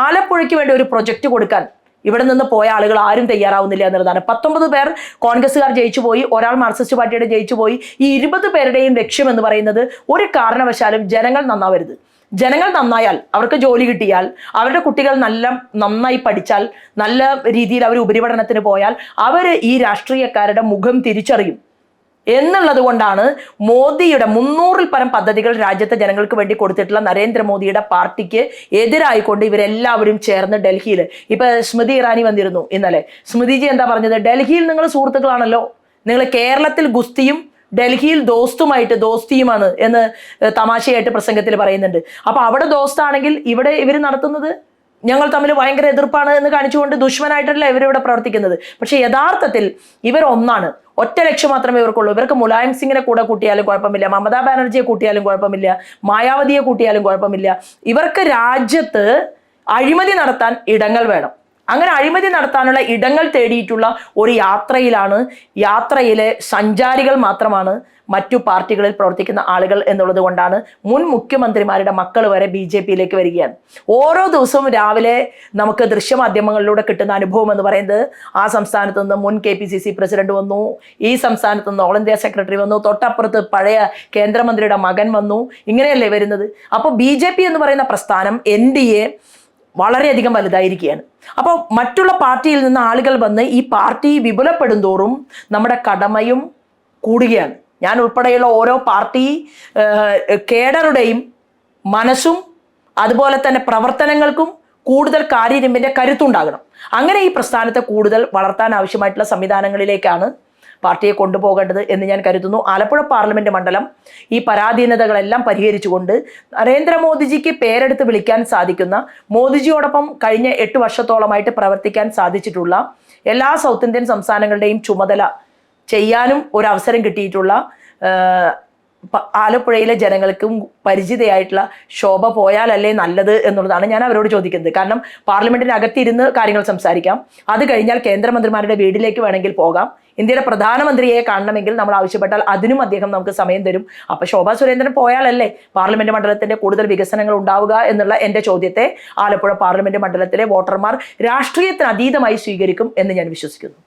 S1: ആലപ്പുഴയ്ക്ക് വേണ്ടി ഒരു പ്രൊജക്റ്റ് കൊടുക്കാൻ ഇവിടെ നിന്ന് പോയ ആളുകൾ ആരും തയ്യാറാവുന്നില്ല എന്നുള്ളതാണ്. 19 പേർ കോൺഗ്രസ്സുകാർ ജയിച്ചു പോയി, ഒരാൾ മാർക്സിസ്റ്റ് പാർട്ടിയുടെ ജയിച്ചു പോയി. ഈ 20 പേരുടെയും ലക്ഷ്യം എന്ന് പറയുന്നത് ഒരു കാരണവശാലും ജനങ്ങൾ നന്നാവരുത്. ജനങ്ങൾ നന്നായാൽ, അവർക്ക് ജോലി കിട്ടിയാൽ, അവരുടെ കുട്ടികൾ നന്നായി പഠിച്ചാൽ, നല്ല രീതിയിൽ അവർ ഉപരിപഠനത്തിന് പോയാൽ അവർ ഈ രാഷ്ട്രീയക്കാരുടെ മുഖം തിരിച്ചറിയും എന്നുള്ളത് കൊണ്ടാണ് മോദിയുടെ 300-ൽ പരം പദ്ധതികൾ രാജ്യത്തെ ജനങ്ങൾക്ക് വേണ്ടി കൊടുത്തിട്ടുള്ള നരേന്ദ്രമോദിയുടെ പാർട്ടിക്ക് എതിരായിക്കൊണ്ട് ഇവരെല്ലാവരും ചേർന്ന് ഡൽഹിയിൽ, ഇപ്പൊ സ്മൃതി ഇറാനി വന്നിരുന്നു ഇന്നലെ. സ്മൃതിജി എന്താ പറഞ്ഞത്? ഡൽഹിയിൽ നിങ്ങൾ സുഹൃത്തുക്കളാണല്ലോ, നിങ്ങൾ കേരളത്തിൽ ഗുസ്തിയും ഡൽഹിയിൽ ദോസ്തിയുമാണ് എന്ന് തമാശയായിട്ട് പ്രസംഗത്തിൽ പറയുന്നുണ്ട്. അപ്പൊ അവിടെ ദോസ്താണെങ്കിൽ ഇവിടെ ഇവർ നടത്തുന്നത് ഞങ്ങൾ തമ്മിൽ ഭയങ്കര എതിർപ്പാണ് എന്ന് കാണിച്ചുകൊണ്ട് ദുഷ്മനായിട്ടല്ല ഇവരിവിടെ പ്രവർത്തിക്കുന്നത്. പക്ഷെ യഥാർത്ഥത്തിൽ ഇവർ ഒന്നാണ്. ഒറ്റ ലക്ഷ്യം മാത്രമേ ഇവർക്കുള്ളൂ. ഇവർക്ക് മുലായം സിംഗിനെ കൂടെ കൂട്ടിയാലും കുഴപ്പമില്ല, മമതാ ബാനർജിയെ കൂട്ടിയാലും കുഴപ്പമില്ല, മായാവതിയെ കൂട്ടിയാലും കുഴപ്പമില്ല. ഇവർക്ക് രാജ്യത്ത് അഴിമതി നടത്താൻ ഇടങ്ങൾ വേണം. അങ്ങനെ അഴിമതി നടത്താനുള്ള ഇടങ്ങൾ തേടിയിട്ടുള്ള ഒരു യാത്രയിലെ സഞ്ചാരികൾ മാത്രമാണ് മറ്റു പാർട്ടികളിൽ പ്രവർത്തിക്കുന്ന ആളുകൾ എന്നുള്ളത് കൊണ്ടാണ് മുൻ മുഖ്യമന്ത്രിമാരുടെ മക്കൾ വരെ BJPയിലേക്ക് വരികയാണ്. ഓരോ ദിവസവും രാവിലെ നമുക്ക് ദൃശ്യമാധ്യമങ്ങളിലൂടെ കിട്ടുന്ന അനുഭവം എന്ന് പറയുന്നത് ആ സംസ്ഥാനത്ത് നിന്ന് മുൻ KPCC പ്രസിഡന്റ് വന്നു, ഈ സംസ്ഥാനത്ത് നിന്ന് ഓൾ ഇന്ത്യ സെക്രട്ടറി വന്നു, തൊട്ടപ്പുറത്ത് പഴയ കേന്ദ്രമന്ത്രിയുടെ മകൻ വന്നു, ഇങ്ങനെയല്ലേ വരുന്നത്. അപ്പോൾ BJP എന്ന് പറയുന്ന പ്രസ്ഥാനം NDA വളരെയധികം വലുതായിരിക്കുകയാണ്. അപ്പോൾ മറ്റുള്ള പാർട്ടിയിൽ നിന്ന് ആളുകൾ വന്ന് ഈ പാർട്ടി വിപുലപ്പെടും തോറും നമ്മുടെ കടമയും കൂടുകയാണ്. ഞാൻ ഉൾപ്പെടെയുള്ള ഓരോ പാർട്ടി കേഡറുടെയും മനസ്സും അതുപോലെ തന്നെ പ്രവർത്തനങ്ങൾക്കും കൂടുതൽ കാര്യനിമ്പിൻ്റെ കരുത്തുണ്ടാകണം. അങ്ങനെ ഈ പ്രസ്ഥാനത്തെ കൂടുതൽ വളർത്താൻ ആവശ്യമായിട്ടുള്ള സംവിധാനങ്ങളിലേക്കാണ് പാർട്ടിയെ കൊണ്ടുപോകേണ്ടത് എന്ന് ഞാൻ കരുതുന്നു. ആലപ്പുഴ പാർലമെന്റ് മണ്ഡലം ഈ പരാധീനതകളെല്ലാം പരിഹരിച്ചുകൊണ്ട് നരേന്ദ്രമോദിജിക്ക് പേരെടുത്ത് വിളിക്കാൻ സാധിക്കുന്ന, മോദിജിയോടൊപ്പം കഴിഞ്ഞ 8 വർഷത്തോളമായിട്ട് പ്രവർത്തിക്കാൻ സാധിച്ചിട്ടുള്ള എല്ലാ സൗത്ത് ഇന്ത്യൻ സംസ്ഥാനങ്ങളുടെയും ചുമതല ചെയ്യാനും ഒരു അവസരം കിട്ടിയിട്ടുള്ള ആലപ്പുഴയിലെ ജനങ്ങൾക്കും പരിചിതയായിട്ടുള്ള ശോഭ പോയാലല്ലേ നല്ലത് എന്നുള്ളതാണ് ഞാൻ അവരോട് ചോദിക്കുന്നത്. കാരണം പാർലമെന്റിന് അകത്തിരുന്ന് കാര്യങ്ങൾ സംസാരിക്കാം, അത് കഴിഞ്ഞാൽ കേന്ദ്രമന്ത്രിമാരുടെ വീട്ടിലേക്ക് വേണമെങ്കിൽ പോകാം, ഇന്ത്യയുടെ പ്രധാനമന്ത്രിയെ കാണണമെങ്കിൽ നമ്മൾ ആവശ്യപ്പെട്ടാൽ അതിനും അദ്ദേഹം നമുക്ക് സമയം തരും. അപ്പൊ ശോഭാ സുരേന്ദ്രൻ പോയാലല്ലേ പാർലമെന്റ് മണ്ഡലത്തിന്റെ കൂടുതൽ വികസനങ്ങൾ ഉണ്ടാവുക എന്നുള്ള എൻ്റെ ചോദ്യത്തെ ആലപ്പുഴ പാർലമെന്റ് മണ്ഡലത്തിലെ വോട്ടർമാർ രാഷ്ട്രീയത്തിന് അതീതമായി സ്വീകരിക്കും എന്ന് ഞാൻ വിശ്വസിക്കുന്നു.